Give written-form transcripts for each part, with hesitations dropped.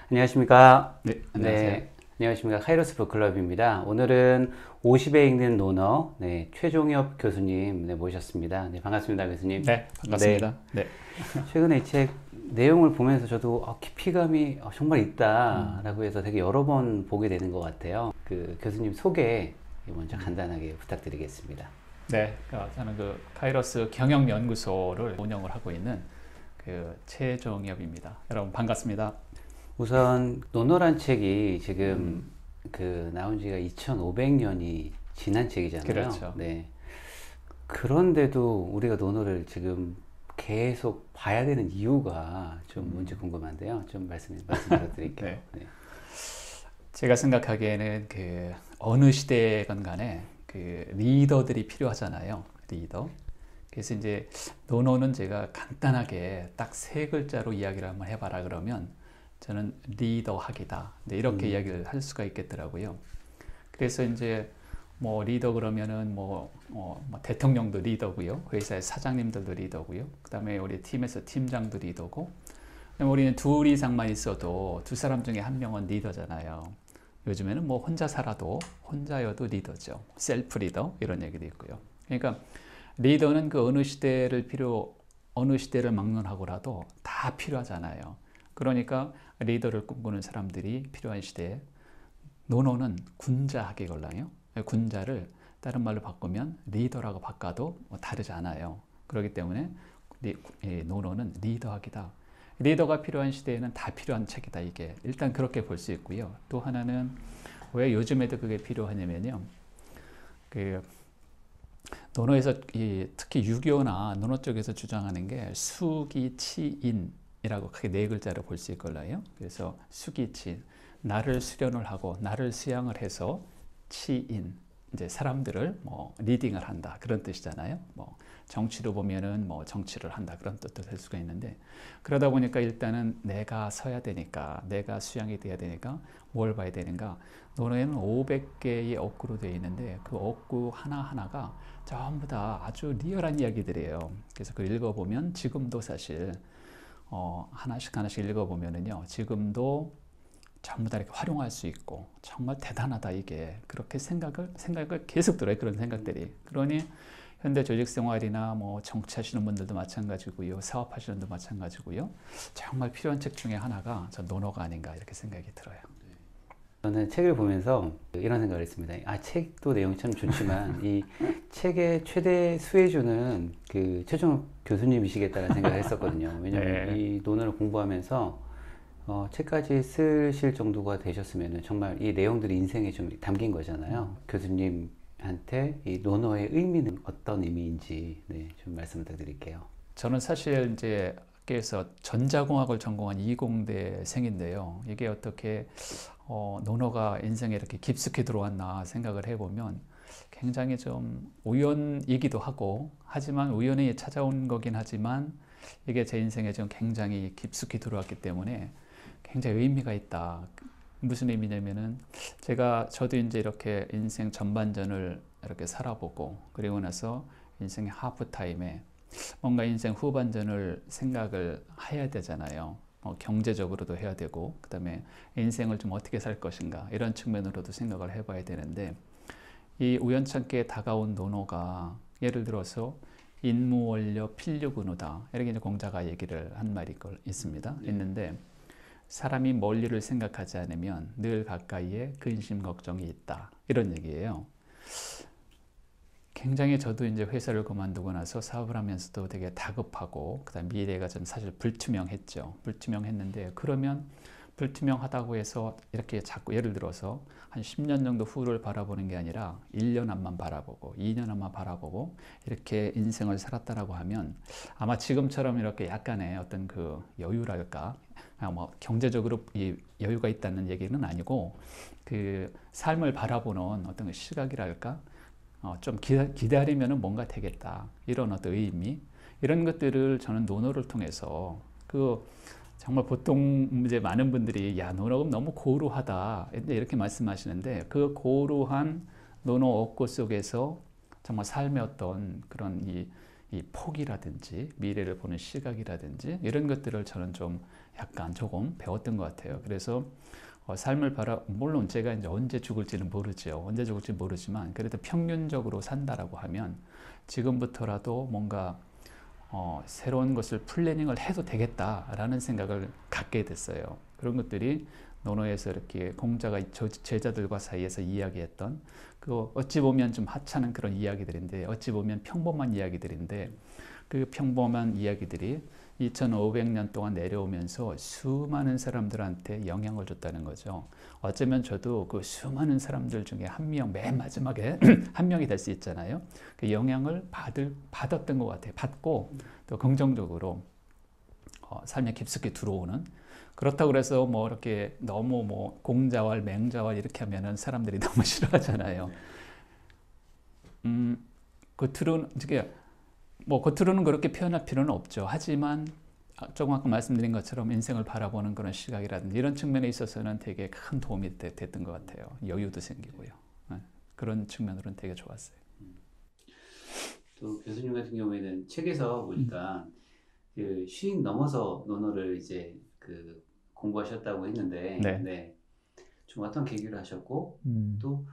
안녕하십니까. 네, 안녕하세요. 네, 안녕하십니까. 카이로스 북클럽입니다. 오늘은 50에 읽는 논어, 최종엽 교수님, 모셨습니다. 네, 반갑습니다, 교수님. 네, 네, 반갑습니다. 네. 최근에 이 책 내용을 보면서 저도 깊이감이 정말 있다라고 해서 되게 여러 번 보게 되는 것 같아요. 그 교수님 소개 먼저 간단하게 부탁드리겠습니다. 네, 저는 그 카이로스 경영연구소를 운영을 하고 있는 그 최종엽입니다. 여러분 반갑습니다. 우선 논어란 책이 지금 그 나온 지가 2500년이 지난 책이잖아요. 그렇죠. 네. 그런데도 우리가 논어를 지금 계속 봐야 되는 이유가 좀 뭔지 궁금한데요. 좀 말씀 부탁드릴게요. 네. 네. 제가 생각하기에는 그 어느 시대건 간에 그 리더들이 필요하잖아요. 리더. 그래서 이제 논어는 제가 간단하게 딱 세 글자로 이야기를 한번 해봐라 그러면 저는 리더학이다. 네, 이렇게 이야기를 할 수가 있겠더라고요. 그래서 이제 뭐 리더 그러면은 뭐 대통령도 리더고요. 회사의 사장님들도 리더고요. 그다음에 우리 팀에서 팀장도 리더고. 그다음에 우리는 둘 이상만 있어도 두 사람 중에 한 명은 리더잖아요. 요즘에는 뭐 혼자 살아도 혼자여도 리더죠. 셀프 리더 이런 얘기도 있고요. 그러니까 리더는 그 어느 시대를 막론하고라도 다 필요하잖아요. 그러니까 리더를 꿈꾸는 사람들이 필요한 시대에 논어는 군자학이 걸라요. 군자를 다른 말로 바꾸면 리더라고 바꿔도 다르지 않아요. 그렇기 때문에 논어는 리더학이다. 리더가 필요한 시대에는 다 필요한 책이다. 이게 일단 그렇게 볼 수 있고요. 또 하나는 왜 요즘에도 그게 필요하냐면요. 그 논어에서 특히 유교나 논어 쪽에서 주장하는 게 수기치인이라고 크게 네 글자로 볼 수 있걸라요. 그래서 수기치, 나를 수련을 하고 나를 수양을 해서 치인, 이제 사람들을 뭐 리딩을 한다 그런 뜻이잖아요. 뭐 정치로 보면은 뭐 정치를 한다 그런 뜻도 될 수가 있는데 그러다 보니까 일단은 내가 서야 되니까 내가 수양이 돼야 되니까 뭘 봐야 되는가? 논어에는 500개의 어구로 되어 있는데 그 어구 하나하나가 전부 다 아주 리얼한 이야기들이에요. 그래서 그걸 읽어보면 지금도 사실 하나씩 읽어보면은요 지금도 전부 다 이렇게 활용할 수 있고 정말 대단하다 이게 그렇게 생각을 계속 들어요. 그런 생각들이. 그러니 현대 조직 생활이나 뭐 정치하시는 분들도 마찬가지고요. 사업하시는 분도 마찬가지고요. 정말 필요한 책 중에 하나가 저 논어가 아닌가 이렇게 생각이 들어요. 저는 책을 보면서 이런 생각을 했습니다. 책도 내용이 참 좋지만 이 책의 최대 수혜주는 그 최종엽 교수님이시겠다는 생각을 했었거든요. 왜냐하면 네. 이 논어를 공부하면서 책까지 쓰실 정도가 되셨으면 정말 이 내용들이 인생에 좀 담긴 거잖아요. 교수님한테 이 논어의 의미는 어떤 의미인지 좀 말씀 부탁드릴게요. 저는 사실 이제 학교에서 전자공학을 전공한 이공대생인데요. 이게 어떻게 논어가 인생에 이렇게 깊숙이 들어왔나 생각을 해보면 굉장히 좀 우연이기도 하고 하지만 우연히 찾아온 거긴 하지만 이게 제 인생에 좀 굉장히 깊숙이 들어왔기 때문에 굉장히 의미가 있다. 무슨 의미냐면은 저도 이제 이렇게 인생 전반전을 이렇게 살아보고 그리고 나서 인생의 하프타임에 뭔가 인생 후반전을 생각을 해야 되잖아요. 경제적으로도 해야 되고 그다음에 인생을 좀 어떻게 살 것인가 이런 측면으로도 생각을 해봐야 되는데 이 우연찮게 다가온 논어가 예를 들어서 인무원료 필류근우다 이렇게 이제 공자가 얘기를 한 말이 있습니다. 있는데 사람이 멀 일을 생각하지 않으면 늘 가까이에 근심 걱정이 있다 이런 얘기예요. 굉장히 저도 이제 회사를 그만두고 나서 사업을 하면서도 되게 다급하고 그다음 미래가 좀 사실 불투명했죠. 불투명했는데 그러면 불투명하다고 해서 이렇게 자꾸 예를 들어서 한 10년 정도 후를 바라보는 게 아니라 1년 앞만 바라보고 2년 앞만 바라보고 이렇게 인생을 살았다라고 하면 아마 지금처럼 이렇게 약간의 어떤 그 여유랄까 뭐 경제적으로 이 여유가 있다는 얘기는 아니고 그 삶을 바라보는 어떤 시각이랄까 좀 기다리면 뭔가 되겠다 이런 어떤 의미 이런 것들을 저는 논어를 통해서 그 정말 보통 이제 많은 분들이 야 논어가 너무 고루하다 이렇게 말씀하시는데 그 고루한 논어 어구 속에서 정말 삶의 어떤 그런 이 폭이라든지 미래를 보는 시각이라든지 이런 것들을 저는 좀 약간 조금 배웠던 것 같아요. 그래서 삶을 물론 제가 이제 언제 죽을지는 모르죠. 언제 죽을지 모르지만 그래도 평균적으로 산다라고 하면 지금부터라도 뭔가 새로운 것을 플래닝을 해도 되겠다라는 생각을 갖게 됐어요. 그런 것들이 논어에서 이렇게 공자가 제자들과 사이에서 이야기했던 그 어찌 보면 좀 하찮은 그런 이야기들인데 어찌 보면 평범한 이야기들인데 그 평범한 이야기들이 2500년 동안 내려오면서 수많은 사람들한테 영향을 줬다는 거죠. 어쩌면 저도 그 수많은 사람들 중에 한 명, 맨 마지막에 한 명이 될 수 있잖아요. 그 영향을 받았던 것 같아요. 받고 또 긍정적으로 삶에 깊숙이 들어오는. 그렇다고 그래서 뭐 이렇게 너무 뭐 공자왈, 맹자왈 이렇게 하면은 사람들이 너무 싫어하잖아요. 겉으로는 뭐 겉으로는 그렇게 표현할 필요는 없죠. 하지만 조금 아까 말씀드린 것처럼 인생을 바라보는 그런 시각이라든지 이런 측면에 있어서는 되게 큰 도움이 됐던 것 같아요. 여유도 생기고요. 그런 측면으로는 되게 좋았어요. 또 교수님 같은 경우에는 책에서 보니까 그 쉰 넘어서 논어를 이제 그 공부하셨다고 했는데, 네. 네. 좀 어떤 계기를 하셨고, 또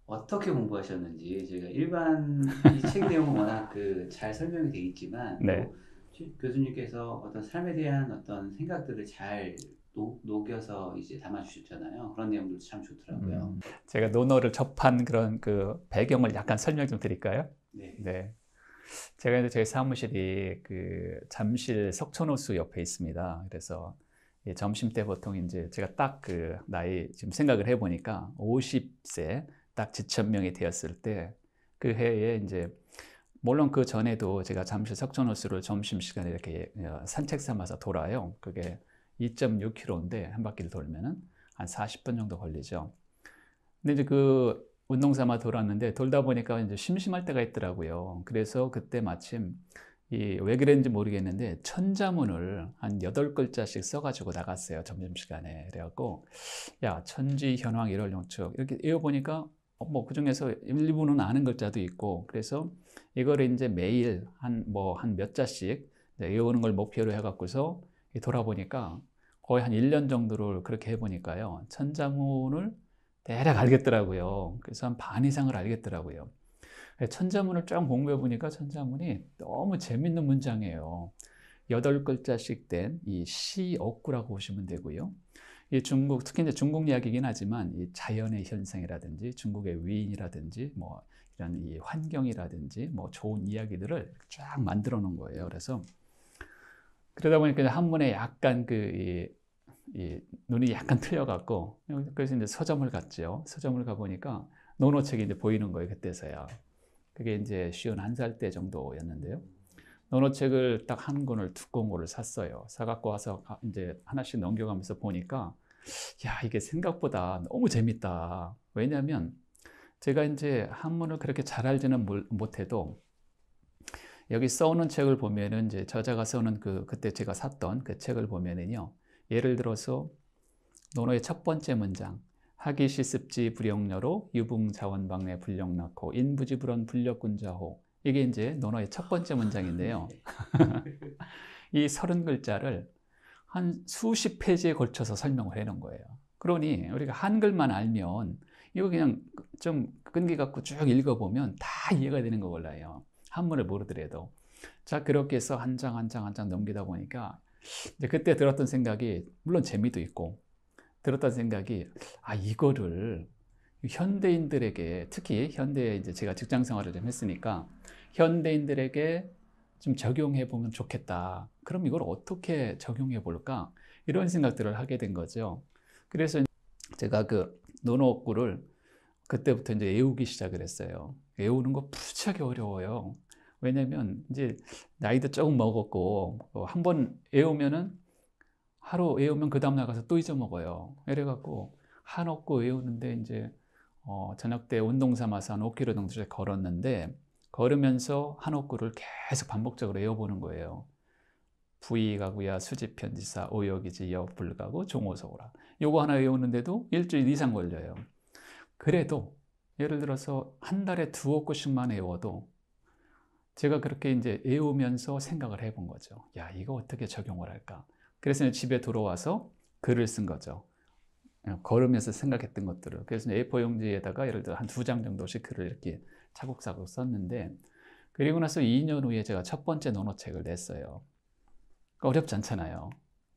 어떻게 공부하셨는지 저희가 일반 이 책 내용은 워낙 그 잘 설명이 되어 있지만 네. 또 교수님께서 어떤 삶에 대한 어떤 생각들을 잘 녹여서 이제 담아주셨잖아요. 그런 내용들도 참 좋더라고요. 제가 논어를 접한 그런 그 배경을 약간 설명 좀 드릴까요? 네. 네. 제가 이제 저희 사무실이 그 잠실 석촌호수 옆에 있습니다. 그래서 점심 때 보통 이제 제가 딱 그 나이 지금 생각을 해보니까 50세 딱 지천명이 되었을 때 그 해에 이제 물론 그 전에도 제가 잠실 석촌호수를 점심시간에 이렇게 산책 삼아서 돌아요. 그게 2.6km인데 한 바퀴를 돌면은 한 40분 정도 걸리죠. 근데 이제 그 운동 삼아 돌았는데 돌다 보니까 이제 심심할 때가 있더라고요. 그래서 그때 마침 왜 그랬는지 모르겠는데 천자문을 한 8글자씩 써가지고 나갔어요. 점심시간에. 그래갖고 야 천지 현황 일월영축 이렇게 외워보니까 뭐 그중에서 일부는 아는 글자도 있고 그래서 이거를 이제 매일 한 몇 자씩 외우는 걸 목표로 해갖고서 돌아보니까 거의 한 1년 정도를 그렇게 해보니까요. 천자문을 대략 알겠더라고요. 그래서 한 반 이상을 알겠더라고요. 천자문을 쫙 공부해 보니까 천자문이 너무 재밌는 문장이에요. 8글자씩 된 이 시어구라고 보시면 되고요. 이 중국, 특히 이제 중국 이야기이긴 하지만 이 자연의 현상이라든지 중국의 위인이라든지 뭐 이런 이 환경이라든지 뭐 좋은 이야기들을 쫙 만들어 놓은 거예요. 그래서 그러다 보니까 한문에 약간 이 눈이 약간 틀려갖고 그래서 이제 서점을 갔죠. 서점을 가보니까 논어책이 이제 보이는 거예요. 그때서야. 그게 이제 51살 때 정도였는데요. 논어책을 딱 한 권을 두꺼운 거를 샀어요. 사갖고 와서 이제 하나씩 넘겨가면서 보니까 야 이게 생각보다 너무 재밌다. 왜냐하면 제가 이제 한문을 그렇게 잘 알지는 못해도 여기 써오는 책을 보면은 이제 저자가 써오는 그때 제가 샀던 그 책을 보면은요. 예를 들어서 논어의 첫 번째 문장 하기시습지 불영녀로 유붕자원방내 불령낳고 인부지불원 불력군자호 이게 이제 논어의 첫 번째 문장인데요. 이 30글자를 한 수십 페이지에 걸쳐서 설명을 해놓은 거예요. 그러니 우리가 한글만 알면 이거 그냥 좀 끈기 갖고 쭉 읽어보면 다 이해가 되는 거 몰라요. 한문을 모르더라도. 자 그렇게 해서 한 장 한 장 한 장 넘기다 보니까 이제 그때 들었던 생각이 물론 재미도 있고 들었던 생각이 이거를 현대인들에게 특히 현대에 이제 제가 직장 생활을 좀 했으니까 현대인들에게 좀 적용해 보면 좋겠다. 그럼 이걸 어떻게 적용해 볼까? 이런 생각들을 하게 된 거죠. 그래서 제가 그 논어구를 그때부터 이제 외우기 시작을 했어요. 외우는 거 무지하게 어려워요. 왜냐면 이제 나이도 조금 먹었고 한 번 외우면은 하루 외우면 그 다음 날 가서 또 잊어먹어요. 이래갖고 한옥구 외우는데 이제 저녁 때 운동 삼아서 한 5km 정도 걸었는데 걸으면서 한옥구를 계속 반복적으로 외워보는 거예요. 부의가구야 수지편지사 오역이지 여불가구 종오서오라. 요거 하나 외우는데도 일주일 이상 걸려요. 그래도 예를 들어서 한 달에 2억구씩만 외워도 제가 그렇게 이제 외우면서 생각을 해본 거죠. 야, 이거 어떻게 적용을 할까? 그래서 집에 들어와서 글을 쓴 거죠. 걸으면서 생각했던 것들을. 그래서 A4 용지에다가 예를 들어 한 2장 정도씩 글을 이렇게 차곡차곡 썼는데, 그리고 나서 2년 후에 제가 첫 번째 논어책을 냈어요. 어렵지 않잖아요.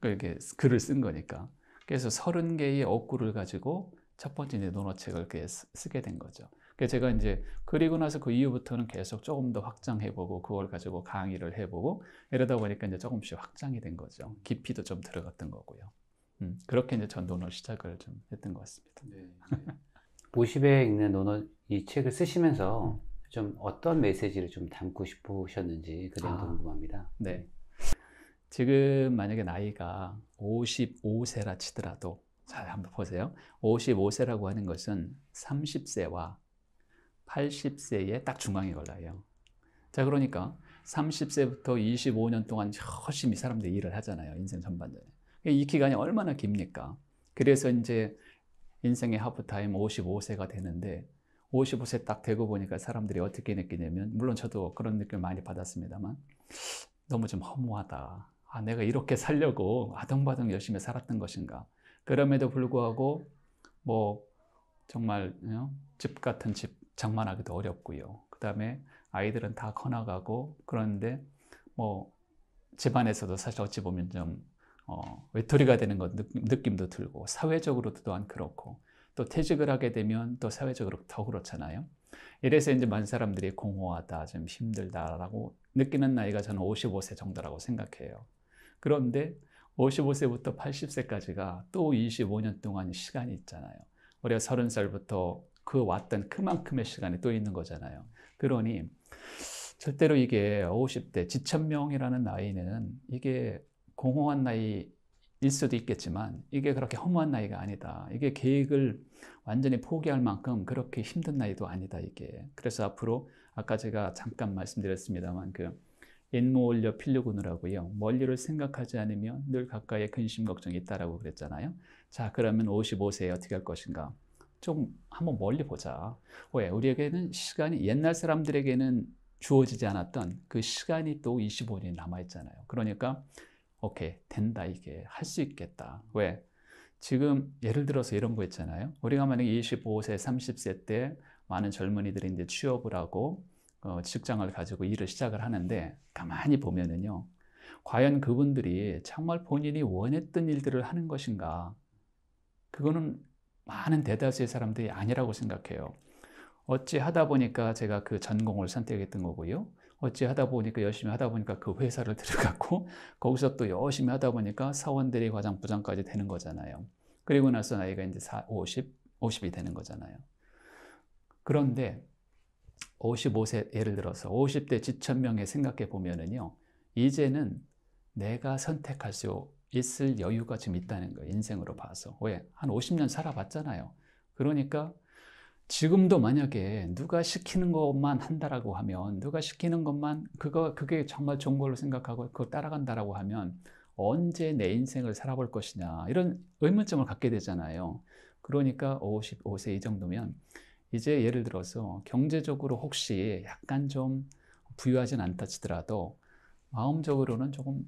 이렇게 글을 쓴 거니까. 그래서 30개의 어구를 가지고 첫 번째 논어책을 쓰게 된 거죠. 그래서 제가 이제 그리고 나서 그 이후부터는 계속 조금 더 확장해보고 그걸 가지고 강의를 해보고 이러다 보니까 이제 조금씩 확장이 된 거죠. 깊이도 좀 들어갔던 거고요. 그렇게 이제 전 논어 시작을 좀 했던 것 같습니다. 네. 50회 읽는 논어 이 책을 쓰시면서 좀 어떤 메시지를 좀 담고 싶으셨는지 그 점도 궁금합니다. 네. 지금 만약에 나이가 55세라 치더라도 잘 한번 보세요. 55세라고 하는 것은 30세와 80세에 딱 중앙에 걸려요. 자, 그러니까 30세부터 25년 동안 열심히 사람들이 일을 하잖아요. 인생 전반전에. 이 기간이 얼마나 깁니까? 그래서 이제 인생의 하프타임 55세가 되는데 55세 딱 되고 보니까 사람들이 어떻게 느끼냐면, 물론 저도 그런 느낌을 많이 받았습니다만, 너무 좀 허무하다. 내가 이렇게 살려고 아등바등 열심히 살았던 것인가. 그럼에도 불구하고 뭐 정말 집 같은 집 장만하기도 어렵고요. 그 다음에 아이들은 다 커나가고, 그런데 뭐 집안에서도 사실 어찌 보면 좀 외톨이가 되는 것 느낌도 들고, 사회적으로도 또한 그렇고, 또 퇴직을 하게 되면 또 사회적으로 더 그렇잖아요. 이래서 이제 많은 사람들이 공허하다, 좀 힘들다라고 느끼는 나이가 저는 55세 정도라고 생각해요. 그런데 55세부터 80세까지가 또 25년 동안 시간이 있잖아요. 우리가 30살부터 그 왔던 그만큼의 시간이 또 있는 거잖아요. 그러니 절대로 이게 50대 지천명이라는 나이는 이게 공허한 나이일 수도 있겠지만 이게 그렇게 허무한 나이가 아니다. 이게 계획을 완전히 포기할 만큼 그렇게 힘든 나이도 아니다, 이게. 그래서 앞으로 아까 제가 잠깐 말씀드렸습니다만 인모올려 필류군이라고요. 멀리를 생각하지 않으면 늘 가까이에 근심 걱정이 있다라고 그랬잖아요. 자, 그러면 55세에 어떻게 할 것인가? 좀 한번 멀리 보자. 왜? 우리에게는 시간이, 옛날 사람들에게는 주어지지 않았던 그 시간이 또 25년이 남아있잖아요. 그러니까 오케이, 된다, 이게. 할 수 있겠다. 왜? 지금 예를 들어서 이런 거 있잖아요. 우리가 만약에 25세, 30세 때 많은 젊은이들이 이제 취업을 하고 직장을 가지고 일을 시작을 하는데, 가만히 보면은요, 과연 그분들이 정말 본인이 원했던 일들을 하는 것인가? 그거는 많은 대다수의 사람들이 아니라고 생각해요. 어찌 하다 보니까 제가 그 전공을 선택했던 거고요. 어찌 하다 보니까 열심히 하다 보니까 그 회사를 들어갔고, 거기서 또 열심히 하다 보니까 사원대리 과장 부장까지 되는 거잖아요. 그리고 나서 나이가 이제 50이 되는 거잖아요. 그런데 55세, 예를 들어서 50대 지천명에 생각해 보면은요, 이제는 내가 선택할 수 있을 여유가 좀 있다는 거예요. 인생으로 봐서. 왜? 한 50년 살아봤잖아요. 그러니까 지금도 만약에 누가 시키는 것만 한다라고 하면, 누가 시키는 것만 그게 정말 좋은 걸로 생각하고 그걸 따라간다라고 하면 언제 내 인생을 살아볼 것이냐, 이런 의문점을 갖게 되잖아요. 그러니까 55세 이 정도면 이제 예를 들어서 경제적으로 혹시 약간 좀 부유하진 않다 치더라도 마음적으로는 조금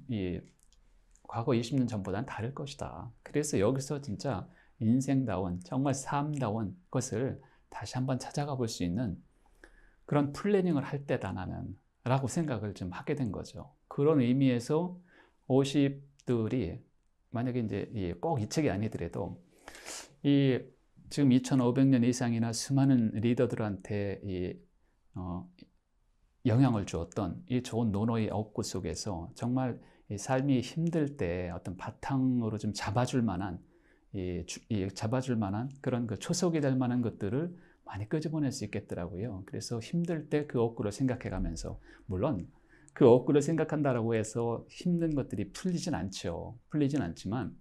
과거 20년 전보다는 다를 것이다. 그래서 여기서 진짜 인생다운, 정말 삶다운 것을 다시 한번 찾아가 볼 수 있는 그런 플래닝을 할 때다, 나는. 라고 생각을 좀 하게 된 거죠. 그런 의미에서 50들이 만약에 이제 꼭 이 책이 아니더라도 지금 2500년 이상이나 수많은 리더들한테 영향을 주었던 이 좋은 논어의 어구 속에서 정말 이 삶이 힘들 때 어떤 바탕으로 좀 잡아줄 만한 그런 그 초석이 될 만한 것들을 많이 끄집어낼 수 있겠더라고요. 그래서 힘들 때 그 어구를 생각해 가면서, 물론 그 어구를 생각한다라고 해서 힘든 것들이 풀리진 않지만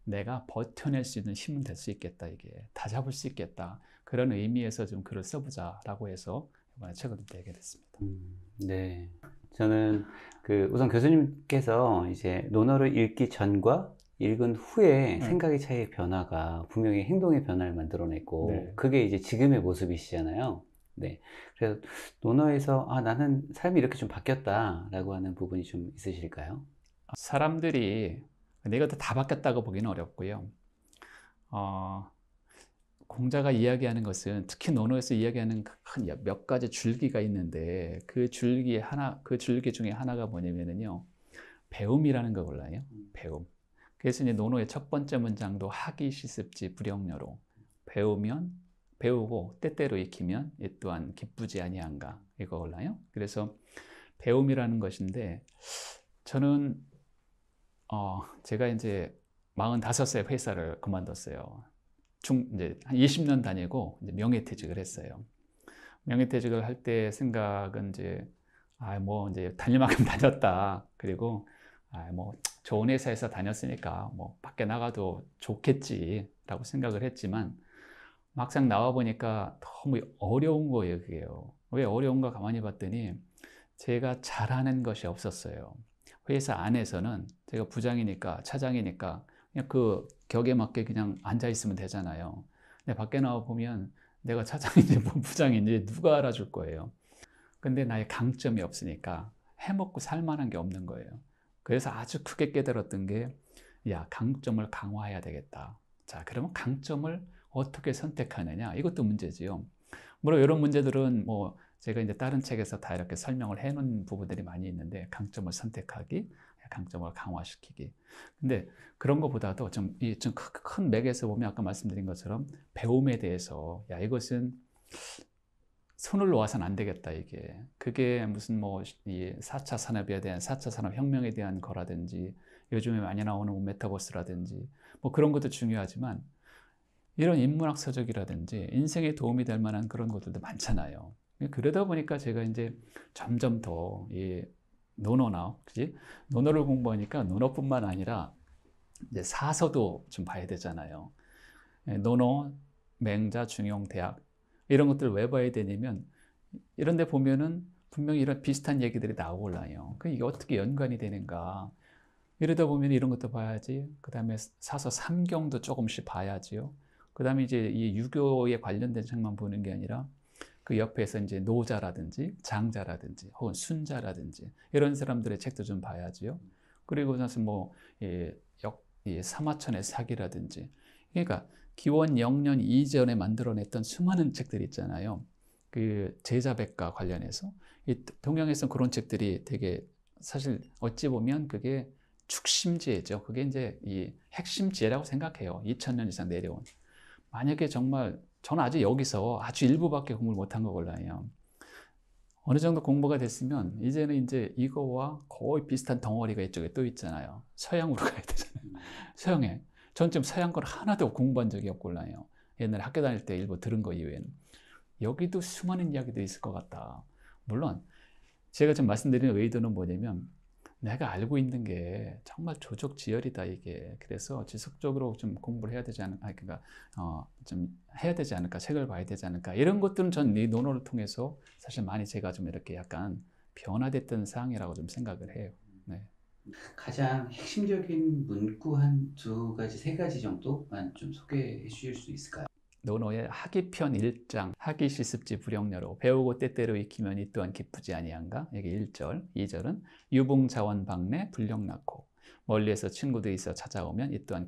내가 버텨낼 수 있는 힘은 될 수 있겠다, 이게. 다 잡을 수 있겠다. 그런 의미에서 좀 글을 써보자라고 해서 이번에 책을 내게 됐습니다. 네. 저는 우선 교수님께서 이제 논어를 읽기 전과 읽은 후에 생각의 차이의 변화가 분명히 행동의 변화를 만들어냈고, 네. 그게 이제 지금의 모습이시잖아요. 네. 그래서 논어에서 나는 삶이 이렇게 좀 바뀌었다라고 하는 부분이 좀 있으실까요? 사람들이 근데 이것도 다 바뀌었다고 보기는 어렵고요. 공자가 이야기하는 것은 특히 논어에서 이야기하는 큰 몇 가지 줄기가 있는데 그 줄기 중에 하나가 뭐냐면요. 배움이라는 거 몰라요? 배움. 그래서 이제 논어의 첫 번째 문장도 학이 시습지 불영녀로 배우고 때때로 익히면 이 또한 기쁘지 아니한가 이거 몰라요? 그래서 배움이라는 것인데 저는 제가 이제 45세 회사를 그만뒀어요. 이제 한 20년 다니고 이제 명예퇴직을 했어요. 명예퇴직을 할 때 생각은 이제 이제 다닐 만큼 다녔다. 그리고 뭐 좋은 회사에서 다녔으니까 뭐 밖에 나가도 좋겠지라고 생각을 했지만 막상 나와 보니까 너무 어려운 거예요, 그게요. 왜 어려운가 가만히 봤더니 제가 잘하는 것이 없었어요. 회사 안에서는 제가 부장이니까 차장이니까 그냥 그 격에 맞게 그냥 앉아 있으면 되잖아요. 근데 밖에 나와 보면 내가 차장인지 뭐 부장인지 누가 알아줄 거예요. 근데 나의 강점이 없으니까 해먹고 살 만한 게 없는 거예요. 그래서 아주 크게 깨달았던 게, 야, 강점을 강화해야 되겠다. 자, 그러면 강점을 어떻게 선택하느냐? 이것도 문제지요. 물론 이런 문제들은 뭐 제가 이제 다른 책에서 다 이렇게 설명을 해 놓은 부분들이 많이 있는데, 강점을 선택하기, 강점을 강화시키기. 근데 그런 것보다도 좀 큰 맥에서 보면 아까 말씀드린 것처럼 배움에 대해서, 야, 이것은 손을 놓아서는 안 되겠다, 이게. 그게 무슨 뭐, 이 4차 산업에 대한, 4차 산업혁명에 대한 거라든지, 요즘에 많이 나오는 뭐 메타버스라든지, 뭐 그런 것도 중요하지만, 이런 인문학 서적이라든지, 인생에 도움이 될 만한 그런 것들도 많잖아요. 그러다 보니까 제가 이제 점점 더, 이 논어나, 그지? 논어를 공부하니까 논어뿐만 아니라, 이제 사서도 좀 봐야 되잖아요. 논어, 맹자, 중용, 대학, 이런 것들을 왜 봐야 되냐면 이런 데 보면은 분명히 이런 비슷한 얘기들이 나오고요. 이게 어떻게 연관이 되는가. 이러다 보면 이런 것도 봐야지. 그 다음에 사서 삼경도 조금씩 봐야지요. 그 다음에 이제 이 유교에 관련된 책만 보는 게 아니라 그 옆에서 이제 노자라든지 장자라든지 혹은 순자라든지 이런 사람들의 책도 좀 봐야지요. 그리고 나서 뭐 사마천의 사기라든지, 그러니까 기원 0년 이전에 만들어냈던 수많은 책들이 있잖아요. 그 제자백과 관련해서 이 동양에서 그런 책들이 되게 사실 어찌 보면 그게 축심지혜죠. 그게 이제 이 핵심지혜라고 생각해요. 2000년 이상 내려온. 만약에 정말 저는 아직 여기서 아주 일부밖에 공부를 못한 거 몰라요. 어느 정도 공부가 됐으면 이제는 이제 이거와 거의 비슷한 덩어리가 이쪽에 또 있잖아요. 서양으로 가야 되잖아요. 서양에. 전 지금 서양 걸 하나도 공부한 적이 없걸라요. 옛날에 학교 다닐 때 일부 들은 거 이외에는. 여기도 수많은 이야기도 있을 것 같다. 물론 제가 지금 말씀드리는 의도는 뭐냐면 내가 알고 있는 게 정말 조족지혈이다 이게. 그래서 지속적으로 좀 공부를 해야 되지 않을까, 그러니까 좀 해야 되지 않을까, 책을 봐야 되지 않을까, 이런 것들은 전 이 논어를 통해서 사실 많이 제가 좀 이렇게 약간 변화됐던 사항이라고 좀 생각을 해요. 네. 가장 핵심적인 문구 한 두 가지, 세 가지 정도만 좀 소개해 주실 수 있을까요? 논어의 학이편 1장 학이 시습지 불영녀로 배우고 때때로 익히면 이 또한 기쁘지 아니한가. 이게 1절. 2절은 유봉자원 방내 불령 낳고 멀리에서 친구들이 있어 찾아오면 이 또한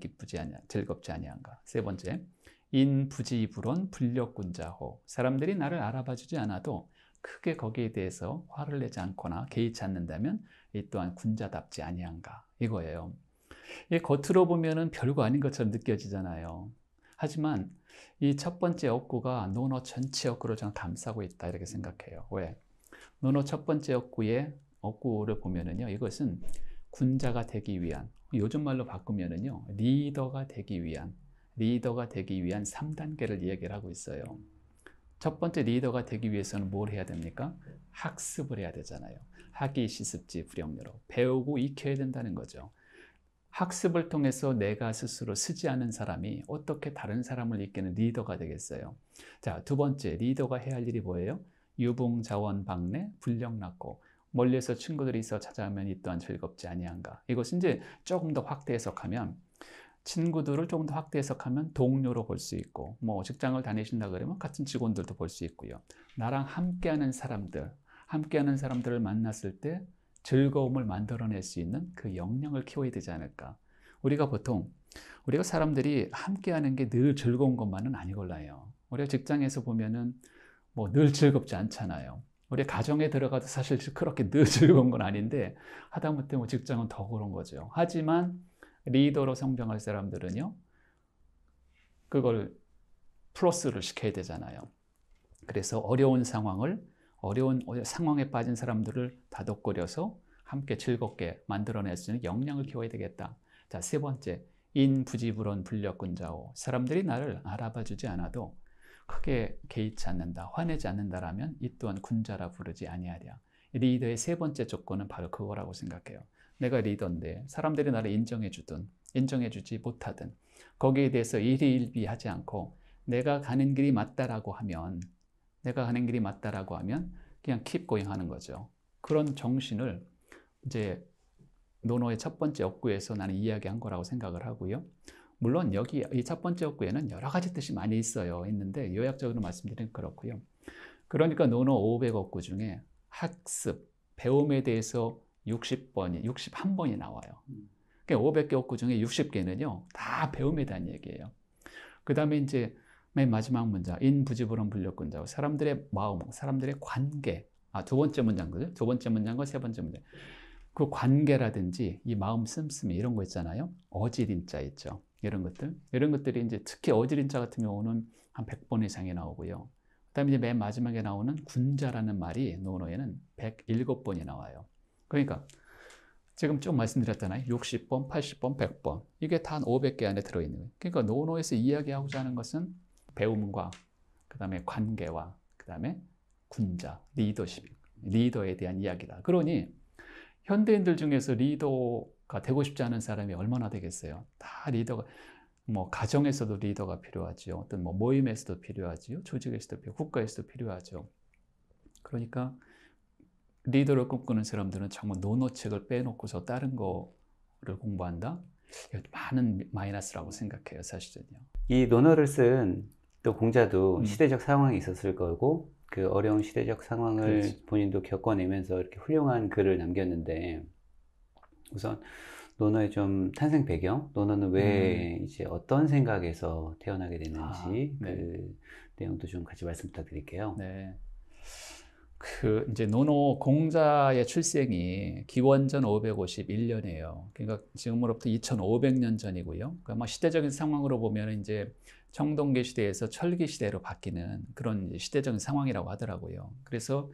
즐겁지 아니한가. 세 번째, 인부지불원 불력군자호. 사람들이 나를 알아봐주지 않아도 크게 거기에 대해서 화를 내지 않거나 개의치 않는다면 이 또한 군자답지 아니한가. 이거예요. 이게 겉으로 보면은 별거 아닌 것처럼 느껴지잖아요. 하지만 이 첫 번째 억구가 논어 전체 억구를 저는 감싸고 있다 이렇게 생각해요. 왜? 논어 첫 번째 억구를 보면은요, 이것은 군자가 되기 위한, 요즘 말로 바꾸면은요, 리더가 되기 위한 3단계를 이야기를 하고 있어요. 첫 번째 리더가 되기 위해서는 뭘 해야 됩니까? 학습을 해야 되잖아요. 학이 시습지 불영녀로 배우고 익혀야 된다는 거죠. 학습을 통해서 내가 스스로 쓰지 않은 사람이 어떻게 다른 사람을 이끄는 리더가 되겠어요? 자, 두 번째, 리더가 해야 할 일이 뭐예요? 유봉자원 방내 불령 낳고 멀리서 친구들이 있어 찾아오면 이 또한 즐겁지 아니한가. 이것은 이제 조금 더 확대 해석하면, 친구들을 조금 더 확대 해석하면 동료로 볼 수 있고, 뭐 직장을 다니신다 그러면 같은 직원들도 볼 수 있고요. 나랑 함께하는 사람들을 만났을 때 즐거움을 만들어낼 수 있는 그 역량을 키워야 되지 않을까. 우리가 보통 우리가 사람들이 함께하는 게 늘 즐거운 것만은 아니걸라요. 우리가 직장에서 보면은 뭐 늘 즐겁지 않잖아요. 우리 가정에 들어가도 사실 그렇게 늘 즐거운 건 아닌데 하다못해 뭐 직장은 더 그런 거죠. 하지만 리더로 성장할 사람들은요, 그걸 플러스를 시켜야 되잖아요. 그래서 어려운 상황에 빠진 사람들을 다독거려서 함께 즐겁게 만들어낼 수 있는 역량을 키워야 되겠다. 자, 세 번째, 인부지불언 불력근자오. 사람들이 나를 알아봐 주지 않아도 크게 개의치 않는다, 화내지 않는다라면 이 또한 군자라 부르지 아니하랴. 리더의 세 번째 조건은 바로 그거라고 생각해요. 내가 리더인데 사람들이 나를 인정해주든 인정해주지 못하든 거기에 대해서 일희일비하지 않고 내가 가는 길이 맞다라고 하면 그냥 keep going 하는 거죠. 그런 정신을 이제 노노의 첫 번째 업구에서 나는 이야기한 거라고 생각을 하고요. 물론 여기 이 첫 번째 업구에는 여러 가지 뜻이 많이 있는데 요약적으로 말씀드리면 그렇고요. 그러니까 노노 500업구 중에 학습, 배움에 대해서 61번이 나와요. 그러니까 500개 업구 중에 60개는요, 다 배움에 대한 얘기예요. 그 다음에 이제 맨 마지막 문장, 인부지불언 불력근자오. 사람들의 마음, 사람들의 관계. 두 번째 문장들, 두 번째 문장과 세 번째 문장. 그 관계라든지 이 마음 씀씀이 이런 거 있잖아요. 어지린자 있죠. 이런 것들이 이제 특히 어지린자 같은 경우는 한 100번 이상이 나오고요. 그 다음에 이제 맨 마지막에 나오는 군자라는 말이 노노에는 107번이 나와요. 그러니까 지금 쭉 말씀드렸잖아요. 60번, 80번, 100번. 이게 다 500개 안에 들어있는 거예요. 그러니까 노노에서 이야기하고자 하는 것은 배움과 그 다음에 관계와 그 다음에 군자, 리더에 대한 이야기다. 그러니 현대인들 중에서 리더가 되고 싶지 않은 사람이 얼마나 되겠어요? 다 리더가, 뭐 가정에서도 리더가 필요하죠. 어떤 뭐 모임에서도 필요하죠. 조직에서도 필요하고 국가에서도 필요하죠. 그러니까 리더를 꿈꾸는 사람들은 정말 노노책을 빼놓고서 다른 거를 공부한다? 많은 마이너스라고 생각해요, 사실은요. 이 논어를 쓴 또 공자도 시대적 상황이 있었을 거고 그 어려운 시대적 상황을 그렇지. 본인도 겪어내면서 이렇게 훌륭한 글을 남겼는데 우선 논어의 좀 탄생 배경, 논어는 왜 이제 어떤 생각에서 태어나게 됐는지 네. 그 내용도 좀 같이 말씀 부탁드릴게요. 네. 이제 노노 공자의 출생이 기원전 551년이에요. 그러니까 지금으로부터 2500년 전이고요. 그러니까 뭐 시대적인 상황으로 보면 이제 청동기 시대에서 철기 시대로 바뀌는 그런 시대적인 상황이라고 하더라고요. 그래서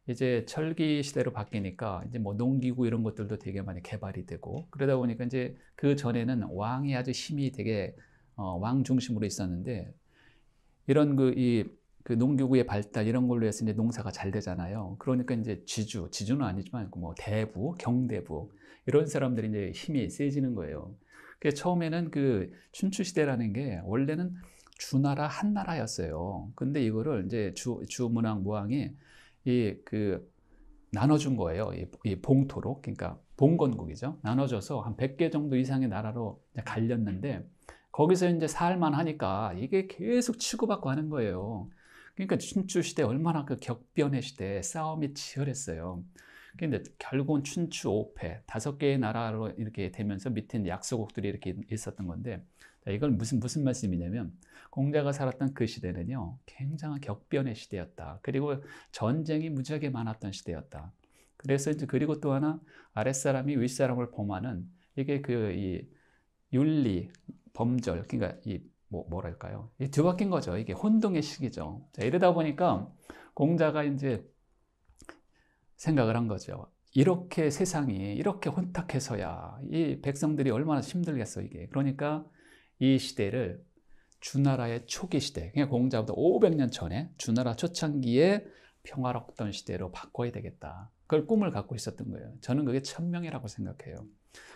이제 철기 시대로 바뀌니까 이제 뭐 농기구 이런 것들도 되게 많이 개발이 되고 그러다 보니까 이제 그 전에는 왕이 아주 힘이 되게 왕 중심으로 있었는데 이런 그 농기구의 발달 이런 걸로 해서 이제 농사가 잘 되잖아요. 그러니까 이제 지주는 아니지만 뭐 대부, 경대부 이런 사람들이 이제 힘이 세지는 거예요. 그래서 처음에는 그 춘추 시대라는 게 원래는 주나라 한 나라였어요. 근데 이거를 이제 주문왕 무왕이 나눠준 거예요. 이 봉토로, 그러니까 봉건국이죠. 나눠줘서 한 100개 정도 이상의 나라로 갈렸는데 거기서 이제 살만 하니까 이게 계속 치고받고 하는 거예요. 그러니까 춘추 시대 얼마나 그 격변의 시대 싸움이 치열했어요. 근데 결국은 춘추 5패 5개의 나라로 이렇게 되면서 밑에 약소국들이 이렇게 있었던 건데 이건 무슨 말씀이냐면 공자가 살았던 그 시대는요 굉장한 격변의 시대였다. 그리고 전쟁이 무지하게 많았던 시대였다. 그래서 이제 그리고 또 하나 아랫사람이 윗사람을 범하는 이게 이 윤리 범절 그러니까 뭐랄까요? 뒤바뀐 거죠. 이게 혼동의 시기죠. 자, 이러다 보니까 공자가 이제 생각을 한 거죠. 이렇게 세상이 이렇게 혼탁해서야 이 백성들이 얼마나 힘들겠어, 이게. 그러니까 이 시대를 주나라의 초기 시대, 그냥 공자보다 500년 전에 주나라 초창기에 평화롭던 시대로 바꿔야 되겠다. 그걸 꿈을 갖고 있었던 거예요. 저는 그게 천명이라고 생각해요.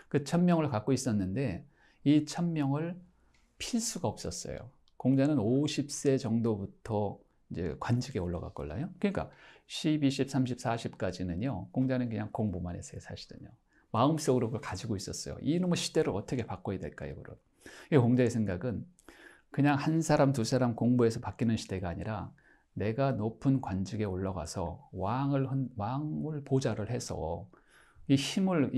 그 천명을 갖고 있었는데 이 천명을 필 수가 없었어요. 공자는 50세 정도부터 이제 관직에 올라갔걸라요. 그러니까 10, 20, 30, 40까지는요. 공자는 그냥 공부만 했어요, 사실은요. 마음속으로 그걸 가지고 있었어요. 이놈의 시대를 어떻게 바꿔야 될까요, 그걸? 공자의 생각은 그냥 한 사람, 두 사람 공부해서 바뀌는 시대가 아니라 내가 높은 관직에 올라가서 왕을 보좌를 해서 이 힘을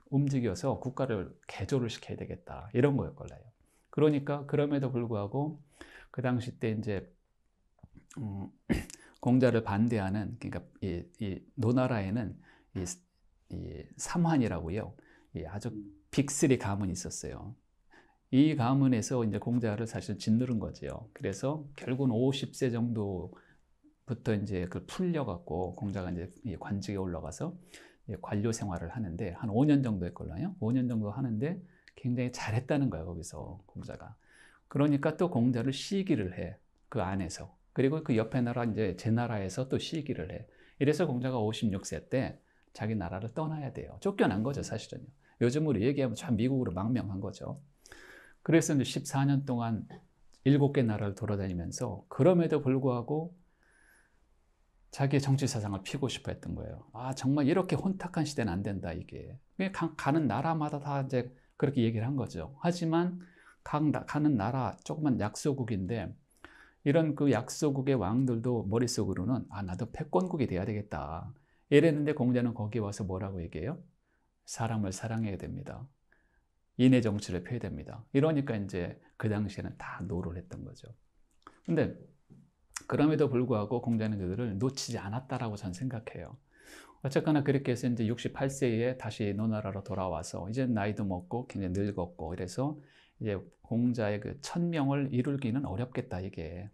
움직여서 국가를 개조를 시켜야 되겠다. 이런 거였걸라요. 그러니까 그럼에도 불구하고 그 당시 때 이제 공자를 반대하는, 그러니까 이 노나라에는 이 삼환이라고요. 이 아주 빅3 가문이 있었어요. 이 가문에서 이제 공자를 사실 짓누른 거죠. 그래서 결국은 50세 정도부터 이제 그걸 풀려갖고 공자가 이제 관직에 올라가서 관료 생활을 하는데 한 5년 정도 했걸라요. 5년 정도 하는데 굉장히 잘했다는 거예요, 거기서 공자가. 그러니까 또 공자를 시기를 해, 그 안에서. 그리고 그 옆에 나라 이제 제 나라에서 또 시기를 해. 이래서 공자가 56세 때 자기 나라를 떠나야 돼요. 쫓겨난 거죠, 사실은요. 요즘으로 얘기하면 참 미국으로 망명한 거죠. 그래서 이제 14년 동안 7개 나라를 돌아다니면서 그럼에도 불구하고 자기의 정치 사상을 피고 싶어 했던 거예요. 아, 정말 이렇게 혼탁한 시대는 안 된다, 이게. 가는 나라마다 다 이제 그렇게 얘기를 한 거죠. 하지만 가는 나라 조그만 약소국인데 이런 그 약소국의 왕들도 머릿속으로는 아, 나도 패권국이 돼야 되겠다. 이랬는데 공자는 거기 와서 뭐라고 얘기해요? 사람을 사랑해야 됩니다. 인의 정치를 펴야 됩니다. 이러니까 이제 그 당시에는 다 노를 했던 거죠. 근데 그럼에도 불구하고 공자는 그들을 놓치지 않았다라고 저는 생각해요. 어쨌거나 그렇게 해서 이제 68세에 다시 노나라로 돌아와서 이제 나이도 먹고 굉장히 늙었고 이래서 이제 공자의 그 1000명을 이루기는 어렵겠다, 이게.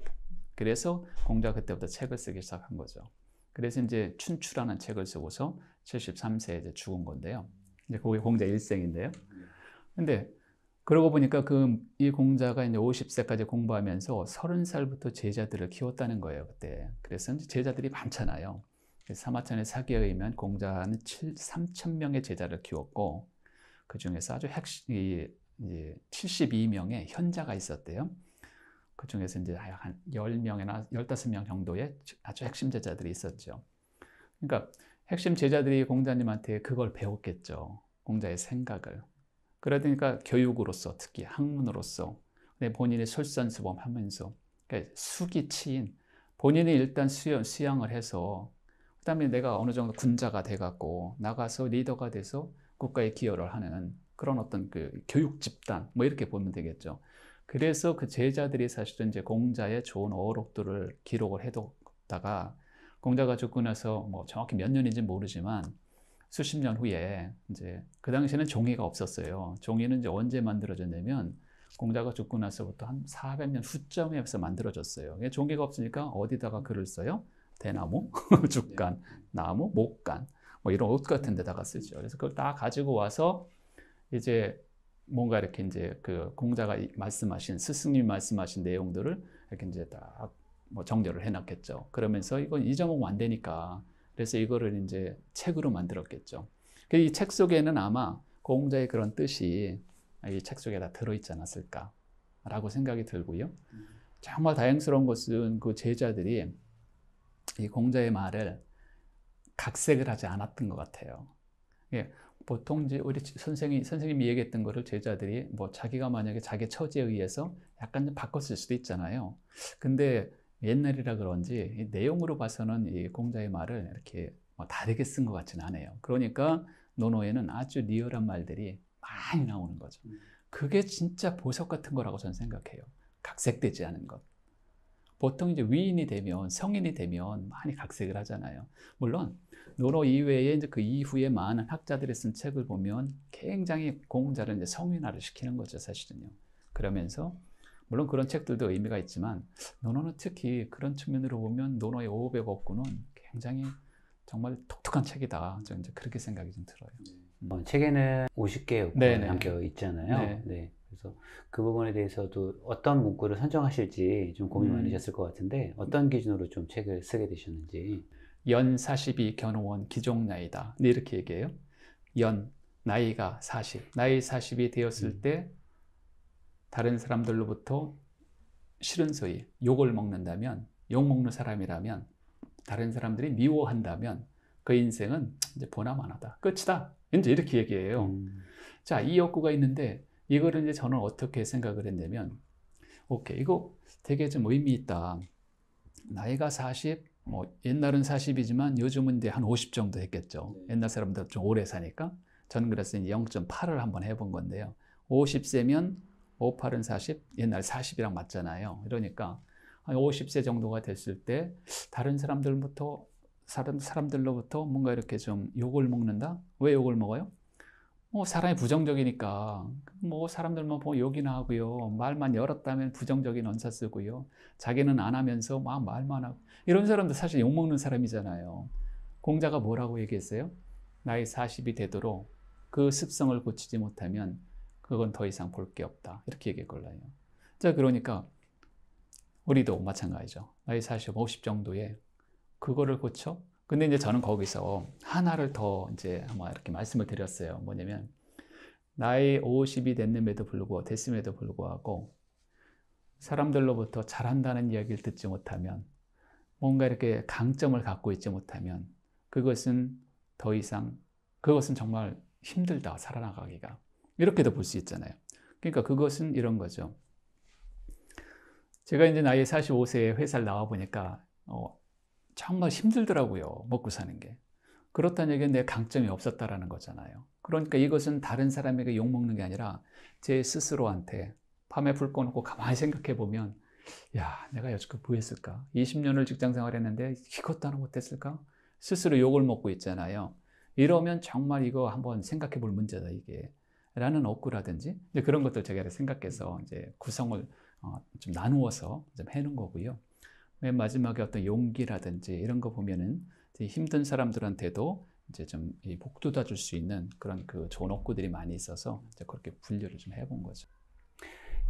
그래서 공자가 그때부터 책을 쓰기 시작한 거죠. 그래서 이제 춘추라는 책을 쓰고서 73세에 이제 죽은 건데요. 이제 그게 공자 일생인데요. 근데 그러고 보니까 이 공자가 이제 50세까지 공부하면서 30살부터 제자들을 키웠다는 거예요, 그때. 그래서 이제 제자들이 많잖아요. 사마천의 사기에 의하면 공자는 3,000명의 제자를 키웠고, 그 중에서 아주 72명의 현자가 있었대요. 그 중에서 이제 한 10명이나 15명 정도의 아주 핵심 제자들이 있었죠. 그러니까 핵심 제자들이 공자님한테 그걸 배웠겠죠. 공자의 생각을. 그러니까 교육으로서, 특히 학문으로서 본인이 솔선수범하면서, 그러니까 수기치인 본인이 일단 수양을 해서 그다음에 내가 어느 정도 군자가 돼갖고 나가서 리더가 돼서 국가에 기여를 하는 그런 어떤 그 교육 집단, 뭐 이렇게 보면 되겠죠. 그래서 그 제자들이 사실은 이제 공자의 좋은 어록들을 기록을 해뒀다가 공자가 죽고 나서 뭐 정확히 몇 년인지 모르지만 수십 년 후에 이제 그 당시에는 종이가 없었어요. 종이는 이제 언제 만들어졌냐면 공자가 죽고 나서부터 한 400년 후쯤에서 만들어졌어요. 종이가 없으니까 어디다가 글을 써요? 대나무, 죽간, 나무, 목간, 뭐 이런 옷 같은 데다가 쓰죠. 그래서 그걸 다 가지고 와서 이제 뭔가 이렇게 이제 그 공자가 말씀하신, 스승님이 말씀하신 내용들을 이렇게 이제 딱 뭐 정렬을 해놨겠죠. 그러면서 이건 잊어먹으면 안 되니까. 그래서 이거를 이제 책으로 만들었겠죠. 이 책 속에는 아마 공자의 그런 뜻이 이 책 속에 다 들어있지 않았을까라고 생각이 들고요. 정말 다행스러운 것은 그 제자들이 이 공자의 말을 각색을 하지 않았던 것 같아요. 예, 보통 이제 우리 선생님이 얘기했던 거를 제자들이 뭐 자기가 만약에 자기 처지에 의해서 약간 좀 바꿨을 수도 있잖아요. 근데 옛날이라 그런지 이 내용으로 봐서는 이 공자의 말을 이렇게 뭐 다르게 쓴 것 같지는 않아요. 그러니까 논어에는 아주 리얼한 말들이 많이 나오는 거죠. 그게 진짜 보석 같은 거라고 저는 생각해요. 각색되지 않은 것. 보통 이제 위인이 되면, 성인이 되면 많이 각색을 하잖아요. 물론 논어 이외에 이제 그 이후에 많은 학자들이 쓴 책을 보면 굉장히 공자를 이제 성인화를 시키는 거죠, 사실은요. 그러면서 물론 그런 책들도 의미가 있지만 논어는 특히 그런 측면으로 보면 논어의 오백업구는 굉장히 정말 독특한 책이다. 저는 이제 그렇게 생각이 좀 들어요. 책에는 50개의 업구가 담겨 있잖아요. 네. 네. 그래서 그 부분에 대해서도 어떤 문구를 선정하실지 좀 고민 많으셨을 것 같은데 어떤 기준으로 좀 책을 쓰게 되셨는지. 연 42 견호원 기종나이다. 네, 이렇게 얘기해요. 연, 나이가 40. 나이 40이 되었을 때 다른 사람들로부터 싫은 소리, 욕을 먹는다면, 욕 먹는 사람이라면, 다른 사람들이 미워한다면 그 인생은 이제 보나마나다. 끝이다. 이제 이렇게 얘기해요. 자, 이 욕구가 있는데 이거를 이제 저는 어떻게 생각을 했냐면, 오케이, 이거 되게 좀 의미 있다. 나이가 40, 뭐 옛날은 40이지만 요즘은 이제 한 50 정도 했겠죠. 옛날 사람들 좀 오래 사니까. 저는 그래서 0.8을 한번 해본 건데요. 50세면 5, 8은 40, 옛날 40이랑 맞잖아요. 그러니까 한 50세 정도가 됐을 때 다른 사람들로부터 뭔가 이렇게 좀 욕을 먹는다? 왜 욕을 먹어요? 사람이 부정적이니까 뭐 사람들만 보면 욕이나 하고요. 말만 열었다면 부정적인 언사 쓰고요. 자기는 안 하면서 막 말만 하고. 이런 사람도 사실 욕먹는 사람이잖아요. 공자가 뭐라고 얘기했어요? 나이 40이 되도록 그 습성을 고치지 못하면 그건 더 이상 볼 게 없다. 이렇게 얘기했걸라요. 자, 그러니까 우리도 마찬가지죠. 나이 40, 50 정도에 그거를 고쳐? 근데 이제 저는 거기서 하나를 더 이제 아마 이렇게 말씀을 드렸어요. 뭐냐면, 나이 50이 됐음에도 불구하고, 사람들로부터 잘한다는 이야기를 듣지 못하면, 뭔가 이렇게 강점을 갖고 있지 못하면, 그것은 정말 힘들다, 살아나가기가. 이렇게도 볼 수 있잖아요. 그러니까 그것은 이런 거죠. 제가 이제 나이 45세에 회사를 나와보니까, 정말 힘들더라고요. 먹고 사는 게. 그렇다는 얘기는 내 강점이 없었다라는 거잖아요. 그러니까 이것은 다른 사람에게 욕먹는 게 아니라 제 스스로한테 밤에 불 꺼놓고 가만히 생각해 보면, 야, 내가 여지껏 뭐 했을까? 20년을 직장 생활했는데 이것도 하나 못했을까? 스스로 욕을 먹고 있잖아요. 이러면 정말 이거 한번 생각해 볼 문제다, 이게. 라는 억구라든지 그런 것들 제가 생각해서 이제 구성을 좀 나누어서 좀 해놓은 거고요. 맨 마지막에 어떤 용기라든지 이런 거 보면은 힘든 사람들한테도 이제 좀 복돋아 줄 수 있는 그런 그 좋은 억구들이 많이 있어서 이제 그렇게 분류를 좀 해본 거죠.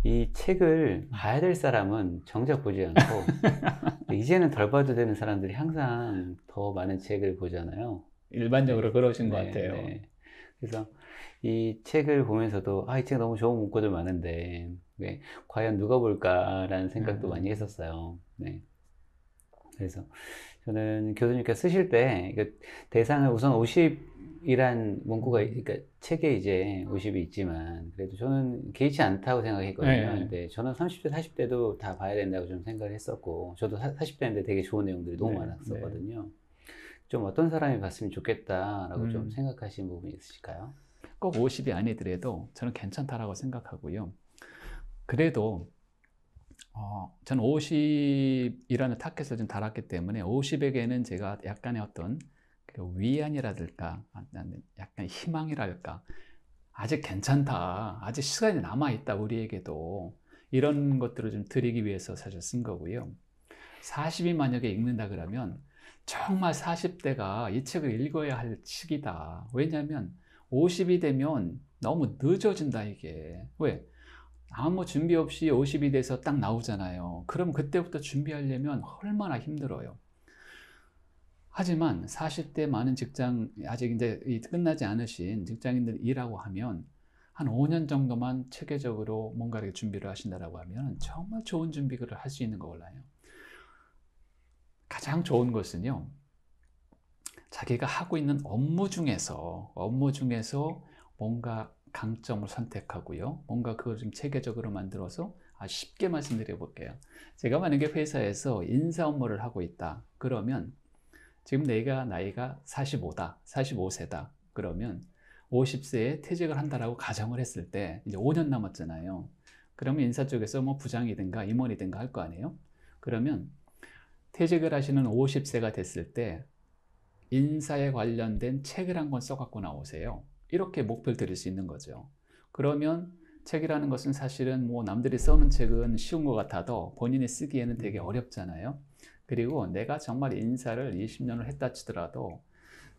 이 책을 봐야 될 사람은 정작 보지 않고 이제는 덜 봐도 되는 사람들이 항상 더 많은 책을 보잖아요. 일반적으로 그러신 것 네, 같아요. 네. 그래서 이 책을 보면서도 이 책 너무 좋은 문구들 많은데 과연 누가 볼까라는 생각도 많이 했었어요. 네. 그래서 저는 교수님께서 쓰실 때 대상을 우선 50이란 문구가 그러니까 책에 이제 50이 있지만 그래도 저는 개의치 않다고 생각했거든요. 네. 근데 저는 30대, 40대도 다 봐야 된다고 좀 생각을 했었고 저도 40대인데 되게 좋은 내용들이 너무 네, 많았었거든요. 좀 어떤 사람이 봤으면 좋겠다라고 좀 음. 생각하시는 부분이 있으실까요? 꼭 50이 아니더라도 저는 괜찮다라고 생각하고요. 그래도 저는 50이라는 타겟을 좀 달았기 때문에 50에게는 제가 약간의 어떤 그 위안이랄까, 약간 희망이랄까, 아직 괜찮다, 아직 시간이 남아있다, 우리에게도. 이런 것들을 좀 드리기 위해서 사실 쓴 거고요. 40이 만약에 읽는다 그러면 정말 40대가 이 책을 읽어야 할 시기다. 왜냐하면 50이 되면 너무 늦어진다, 이게. 왜? 아무 준비 없이 50이 돼서 딱 나오잖아요. 그럼 그때부터 준비하려면 얼마나 힘들어요. 하지만 40대 많은 아직 이제 끝나지 않으신 직장인들이라고 하면 한 5년 정도만 체계적으로 뭔가 이렇게 준비를 하신다라고 하면 정말 좋은 준비를 할 수 있는 거 몰라요. 가장 좋은 것은요, 자기가 하고 있는 업무 중에서 뭔가 강점을 선택하고요. 뭔가 그걸 좀 체계적으로 만들어서 쉽게 말씀드려 볼게요. 제가 만약에 회사에서 인사 업무를 하고 있다. 그러면 지금 내가 나이가 45다. 45세다. 그러면 50세에 퇴직을 한다라고 가정을 했을 때 이제 5년 남았잖아요. 그러면 인사 쪽에서 뭐 부장이든가 임원이든가 할 거 아니에요? 그러면 퇴직을 하시는 50세가 됐을 때 인사에 관련된 책을 한 권 써갖고 나오세요. 이렇게 목표를 드릴 수 있는 거죠. 그러면 책이라는 것은 사실은 뭐 남들이 써놓은 책은 쉬운 것 같아도 본인이 쓰기에는 되게 어렵잖아요. 그리고 내가 정말 인사를 20년을 했다 치더라도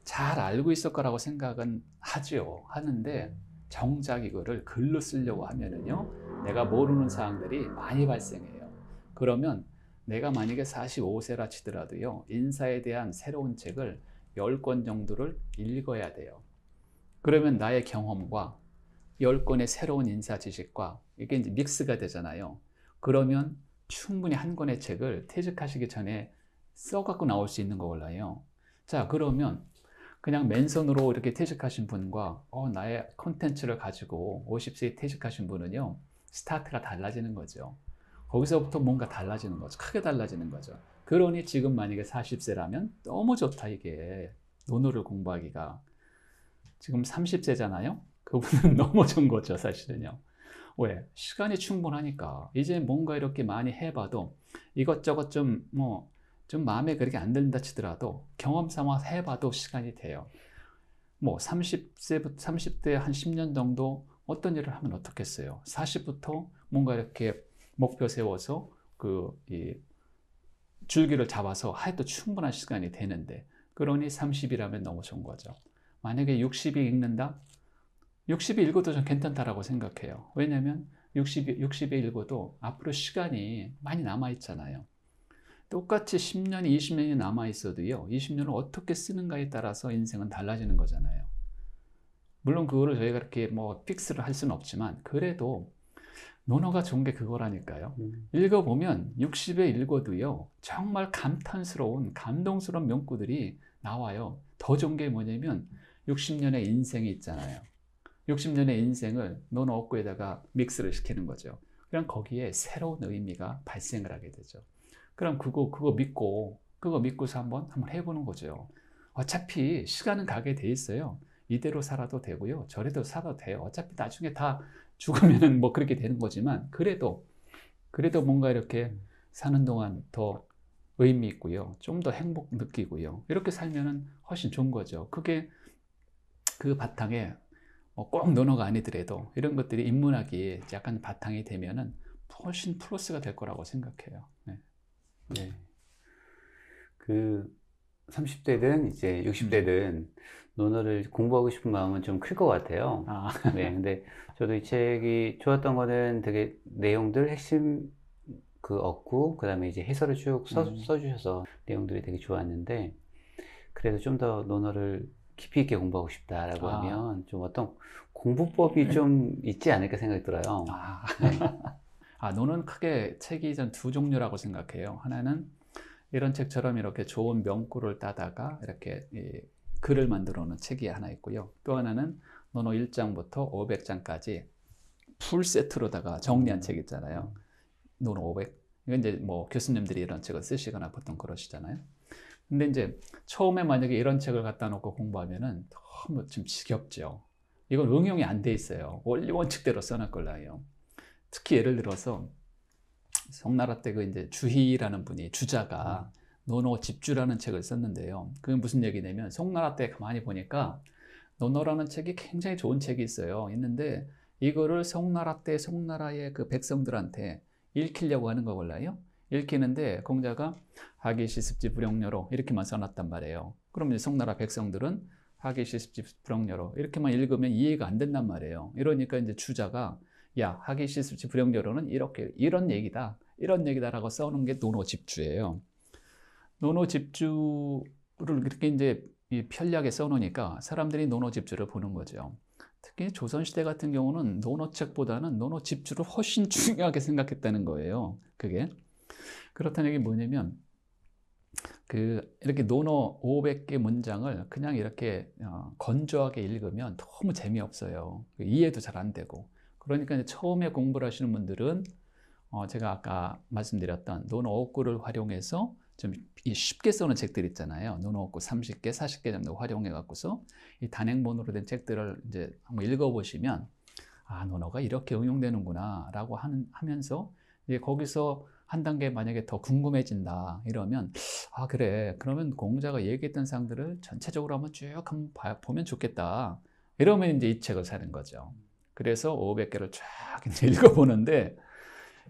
잘 알고 있을 거라고 생각은 하는데 정작 이거를 글로 쓰려고 하면은요, 내가 모르는 사항들이 많이 발생해요. 그러면 내가 만약에 45세라 치더라도요, 인사에 대한 새로운 책을 10권 정도를 읽어야 돼요. 그러면 나의 경험과 10권의 새로운 인사 지식과 이게 이제 믹스가 되잖아요. 그러면 충분히 한 권의 책을 퇴직하시기 전에 써갖고 나올 수 있는 거잖아요. 자, 그러면 그냥 맨손으로 이렇게 퇴직하신 분과 나의 콘텐츠를 가지고 50세에 퇴직하신 분은요, 스타트가 달라지는 거죠. 거기서부터 뭔가 달라지는 거죠. 크게 달라지는 거죠. 그러니 지금 만약에 40세라면 너무 좋다 이게 논어를 공부하기가. 지금 30세잖아요. 그분은 너무 좋은 거죠 사실은요. 왜? 시간이 충분하니까 이제 뭔가 이렇게 많이 해봐도 이것저것 좀 마음에 그렇게 안 든다 치더라도 경험 삼아서 해봐도 시간이 돼요. 뭐 30대 한 10년 정도 어떤 일을 하면 어떻겠어요? 40부터 뭔가 이렇게 목표 세워서 이 줄기를 잡아서 해도 충분한 시간이 되는데, 그러니 30이라면 너무 좋은 거죠. 만약에 60이 읽는다? 60이 읽어도 좀 괜찮다라고 생각해요. 왜냐면 60에 읽어도 앞으로 시간이 많이 남아있잖아요. 똑같이 10년이 20년이 남아있어도요, 20년을 어떻게 쓰는가에 따라서 인생은 달라지는 거잖아요. 물론 그거를 저희가 이렇게 픽스를 할 수는 없지만, 그래도 논어가 좋은 게 그거라니까요. 읽어보면 60에 읽어도요, 정말 감탄스러운, 감동스러운 명구들이 나와요. 더 좋은 게 뭐냐면 60년의 인생이 있잖아요. 60년의 인생을 논어 어구에다가 믹스를 시키는 거죠. 그럼 거기에 새로운 의미가 발생을 하게 되죠. 그럼 그거 믿고서 한번 해보는 거죠. 어차피 시간은 가게 돼 있어요. 이대로 살아도 되고요, 저래도 살아도 돼요. 어차피 나중에 다 죽으면은 그렇게 되는 거지만, 그래도 뭔가 이렇게 사는 동안 더 의미 있고요, 좀 더 행복 느끼고요, 이렇게 살면은 훨씬 좋은 거죠. 그게 그 바탕에 꼭 논어가 아니더라도 이런 것들이 인문학이 약간 바탕이 되면은 훨씬 플러스가 될 거라고 생각해요. 네. 네. 그 30대든 이제 60대든 논어를 공부하고 싶은 마음은 좀 클 것 같아요. 네, 근데 저도 이 책이 좋았던 거는 되게 내용들 핵심 얻고, 그 다음에 이제 해설을 쭉 써주셔서 내용들이 되게 좋았는데, 그래도 좀 더 논어를 깊이 있게 공부하고 싶다라고 하면 좀 어떤 공부법이 좀 있지 않을까 생각이 들어요. 네. 논어는 크게 책이 전 두 종류라고 생각해요. 하나는 이런 책처럼 이렇게 좋은 명구를 따다가 이렇게 글을 만들어 놓은 책이 하나 있고요. 또 하나는 논어 1장부터 500장까지 풀 세트로다가 정리한 책 있잖아요. 논어 500. 이건 이제 교수님들이 이런 책을 쓰시거나 보통 그러시잖아요. 근데 이제 처음에 만약에 이런 책을 갖다 놓고 공부하면은 너무 좀 지겹죠. 이건 응용이 안 돼 있어요. 원리 원칙대로 써놨걸라요. 특히 예를 들어서 송나라 때 이제 주희라는 분이, 주자가 논어 집주라는 책을 썼는데요. 그게 무슨 얘기냐면, 송나라 때 가만히 보니까 논어라는 책이 굉장히 좋은 책이 있는데 이거를 송나라 때 송나라의 그 백성들한테 읽히려고 하는 거 몰라요? 읽히는데 공자가 하기시습지 불용료로 이렇게만 써놨단 말이에요. 그러면 송나라 백성들은 하기시습지 불용료로 이렇게만 읽으면 이해가 안 된단 말이에요. 이러니까 이제 주자가, 야, 하기시습지 불용료로는 이런 얘기다라고 써놓은 게 논어집주예요. 논어집주를 이렇게 이제 편리하게 써놓으니까 사람들이 논어집주를 보는 거죠. 특히 조선시대 같은 경우는 논어책보다는 논어집주를 훨씬 중요하게 생각했다는 거예요. 그게. 그렇다는 얘기 뭐냐면, 이렇게 논어 500개 문장을 그냥 이렇게 건조하게 읽으면 너무 재미없어요. 이해도 잘 안 되고. 그러니까 이제 처음에 공부를 하시는 분들은 제가 아까 말씀드렸던 논어 어구를 활용해서 좀 쉽게 써는 책들 있잖아요. 논어 어구 30개, 40개 정도 활용해 갖고서 이 단행본으로 된 책들을 이제 한번 읽어보시면, 논어가 이렇게 응용되는구나 라고 하면서 이제 거기서 한 단계 만약에 더 궁금해진다 이러면, 그래, 그러면 공자가 얘기했던 사항들을 전체적으로 한번 보면 좋겠다, 이러면 이제 이 책을 사는 거죠. 그래서 500개를 쫙 읽어보는데,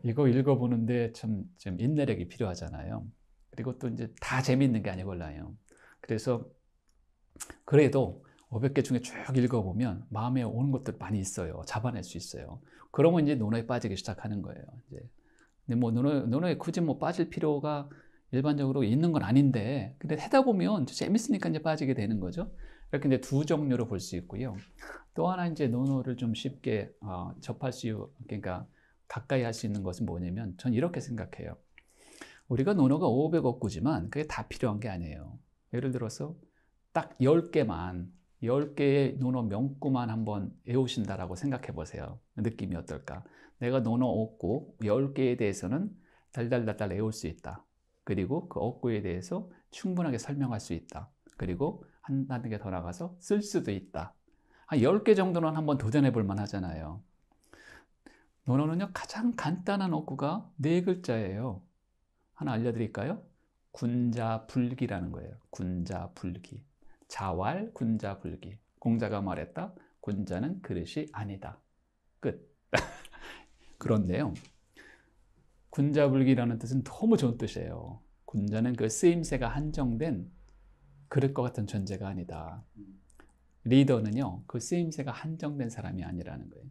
이거 읽어보는데 좀 인내력이 필요하잖아요. 그리고 또 이제 다 재미있는 게 아니걸라요. 그래서 그래도 500개 중에 쭉 읽어보면 마음에 오는 것들 많이 있어요. 잡아낼 수 있어요. 그러면 이제 논어에 빠지기 시작하는 거예요. 이제. 근데 논어에 굳이 빠질 필요가 일반적으로 있는 건 아닌데, 근데 하다 보면 재밌으니까 이제 빠지게 되는 거죠. 이렇게 이제 두 종류로 볼 수 있고요. 또 하나 이제 논어를 좀 쉽게 그러니까 가까이 할 수 있는 것은 뭐냐면, 전 이렇게 생각해요. 우리가 논어가 500어구지만 그게 다 필요한 게 아니에요. 예를 들어서 딱 10개만 10개의 논어 명구만 한번 외우신다라고 생각해 보세요. 느낌이 어떨까? 내가 논어 어구 10개에 대해서는 달달달달 외울 수 있다. 그리고 그 어구에 대해서 충분하게 설명할 수 있다. 그리고 한 단계 더 나가서 쓸 수도 있다. 한 10개 정도는 한번 도전해 볼 만하잖아요. 논어는요, 가장 간단한 어구가 4글자예요. 하나 알려드릴까요? 군자불기라는 거예요. 군자불기. 자왈 군자불기. 공자가 말했다. 군자는 그릇이 아니다. 끝. 그런데요, 군자불기라는 뜻은 너무 좋은 뜻이에요. 군자는 그 쓰임새가 한정된 그릇과 같은 존재가 아니다. 리더는요, 그 쓰임새가 한정된 사람이 아니라는 거예요.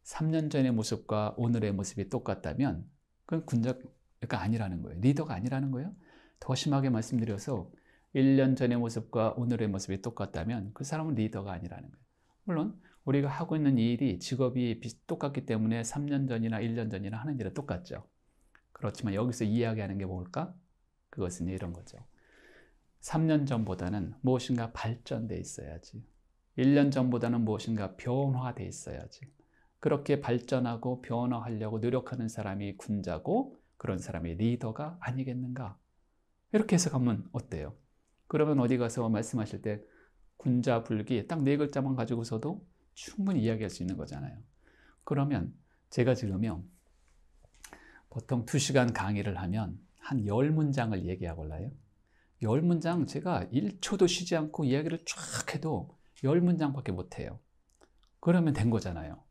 3년 전의 모습과 오늘의 모습이 똑같다면 그건 군자가 아니라는 거예요. 리더가 아니라는 거예요. 더 심하게 말씀드려서 1년 전의 모습과 오늘의 모습이 똑같다면 그 사람은 리더가 아니라는 거예요. 물론 우리가 하고 있는 일이 직업이 똑같기 때문에 3년 전이나 1년 전이나 하는 일은 똑같죠. 그렇지만 여기서 이야기하는 게 뭘까? 그것은 이런 거죠. 3년 전보다는 무엇인가 발전돼 있어야지. 1년 전보다는 무엇인가 변화돼 있어야지. 그렇게 발전하고 변화하려고 노력하는 사람이 군자고 그런 사람이 리더가 아니겠는가? 이렇게 해석하면 어때요? 그러면 어디 가서 말씀하실 때 군자불기 딱 4글자만 가지고서도 충분히 이야기할 수 있는 거잖아요. 그러면 제가 지금요, 보통 2시간 강의를 하면 한 10문장을 얘기하고 올라요. 10문장 제가 1초도 쉬지 않고 이야기를 쫙 해도 10문장밖에 못해요. 그러면 된 거잖아요.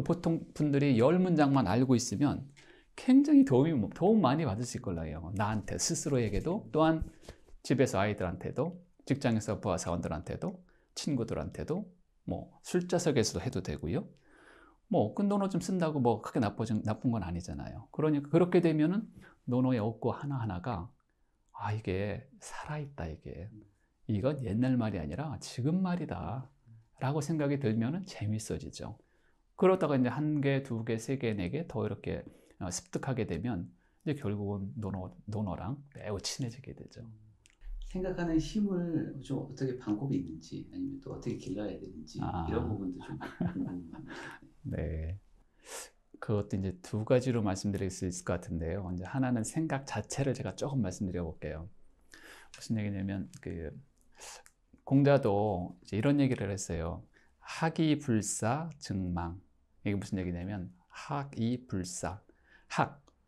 보통 분들이 10문장만 알고 있으면 굉장히 도움 많이 받으실 거예요. 나한테 스스로에게도, 또한 집에서 아이들한테도, 직장에서 부하 사원들한테도, 친구들한테도, 뭐 술자석에서도 해도 되고요. 뭐 논어 좀 쓴다고 뭐 크게 나쁜 건 아니잖아요. 그러니까 그렇게 되면은 논어의 어구 하나하나가 이게 살아있다, 이건 옛날 말이 아니라 지금 말이다 라고 생각이 들면은 재밌어지죠. 그러다가 이제 1개, 2개, 3개, 4개 더 이렇게 습득하게 되면 이제 결국은 논어랑 매우 친해지게 되죠. 생각하는 힘을 좀 어떻게 방법이 있는지, 아니면 또 어떻게 길러야 되는지, 이런 부분도 좀 궁금합니다. 네. 그것도 이제 2가지로 말씀드릴 수 있을 것 같은데요. 이제 하나는 생각 자체를 제가 조금 말씀드려 볼게요. 무슨 얘기냐면, 공자도 이제 이런 얘기를 했어요. 학이불사 증망. 이게 무슨 얘기냐면, 학이불사.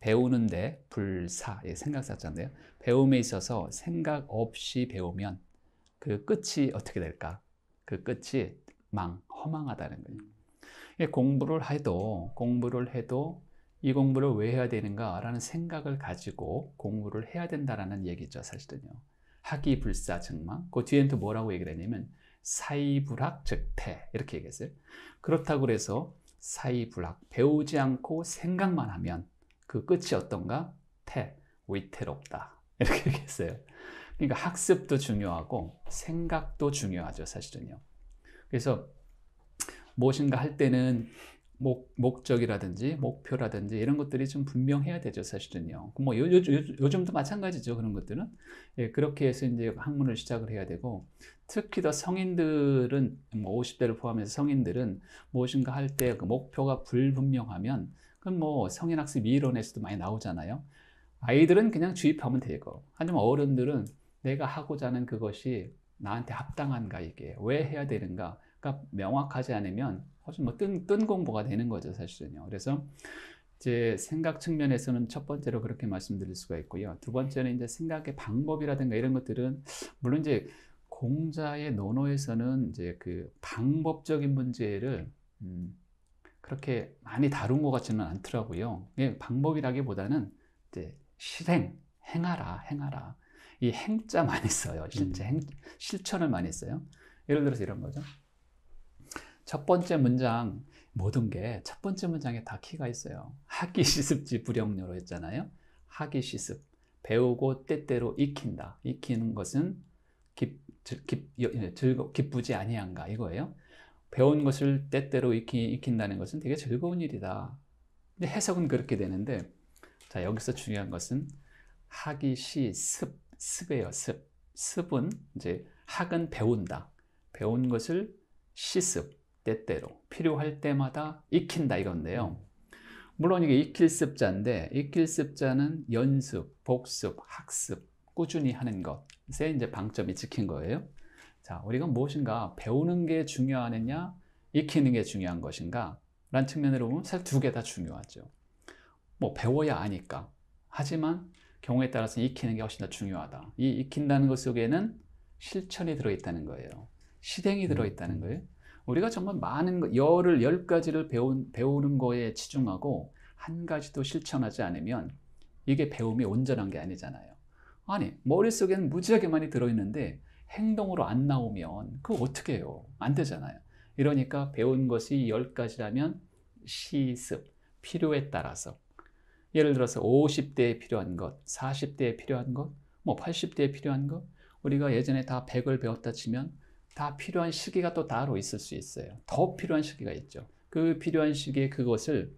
배우는데 불사, 생각사자인데요. 배움에 있어서 생각 없이 배우면 그 끝이 어떻게 될까? 그 끝이 허망하다는 거예요. 공부를 해도 이 공부를 왜 해야 되는가 라는 생각을 가지고 공부를 해야 된다라는 얘기죠, 사실은요. 학이불사 증망. 그 뒤엔 또 뭐라고 얘기를 했냐면 사이불학 즉태, 이렇게 얘기했어요. 그렇다고 해서 사이불학, 배우지 않고 생각만 하면 그 끝이 어떤가? 위태롭다, 이렇게 얘기했어요. 그러니까 학습도 중요하고 생각도 중요하죠, 사실은요. 그래서 무엇인가 할 때는 목적이라든지 목표라든지 이런 것들이 좀 분명해야 되죠, 사실은요. 뭐 요즘도 마찬가지죠, 그런 것들은. 그렇게 해서 이제 학문을 시작을 해야 되고, 특히 더 성인들은, 50대를 포함해서 성인들은 무엇인가 할 때 그 목표가 불분명하면, 그건 뭐 성인학습 이론에서도 많이 나오잖아요. 아이들은 그냥 주입하면 되고, 하지만 어른들은 내가 하고자 하는 그것이 나한테 합당한가, 이게 왜 해야 되는가, 가 명확하지 않으면 뜬 공부가 되는 거죠, 사실은요. 그래서 이제 생각 측면에서는 첫 번째로 그렇게 말씀드릴 수가 있고요. 두 번째는 이제 생각의 방법이라든가 이런 것들은, 물론 이제 공자의 논어에서는 이제 그 방법적인 문제를 그렇게 많이 다룬 것 같지는 않더라고요. 방법이라기보다는 이제 행하라. 이 행자 많이 써요. 실천을 많이 써요. 예를 들어서 이런 거죠. 첫 번째 문장, 모든 게 첫 번째 문장에 다 키가 있어요. 학이 시습지 불영료로 했잖아요. 학이 시습, 배우고 때때로 익힌다. 익히는 것은 기쁘지 아니한가, 이거예요. 배운 것을 때때로 익힌다는 것은 되게 즐거운 일이다. 근데 해석은 그렇게 되는데, 자, 여기서 중요한 것은 학이 습이에요. 습은 이제 학은 배운다. 배운 것을 시습, 때때로 필요할 때마다 익힌다 이건데요. 물론 이게 익힐습자인데 익힐습자는 연습, 복습, 학습, 꾸준히 하는 것에 이제 방점이 찍힌 거예요. 자, 우리가 무엇인가 배우는 게 중요하느냐, 익히는 게 중요한 것인가? 라는 측면으로 보면 사실 두 개 다 중요하죠. 뭐 배워야 아니까. 하지만 경우에 따라서 익히는 게 훨씬 더 중요하다. 이 익힌다는 것 속에는 실천이 들어있다는 거예요. 실행이 들어있다는 거예요. 우리가 정말 많은 거, 열 가지를 배우는 거에 치중하고 한 가지도 실천하지 않으면 이게 배움이 온전한 게 아니잖아요. 아니, 머릿속에는 무지하게 많이 들어있는데 행동으로 안 나오면 그거 어떻게 해요? 안 되잖아요. 이러니까 배운 것이 10가지라면 시습, 필요에 따라서 예를 들어서 50대에 필요한 것, 40대에 필요한 것, 뭐 80대에 필요한 것, 우리가 예전에 다 100을 배웠다 치면 다 필요한 시기가 또 따로 있을 수 있어요. 더 필요한 시기가 있죠. 그 필요한 시기에 그것을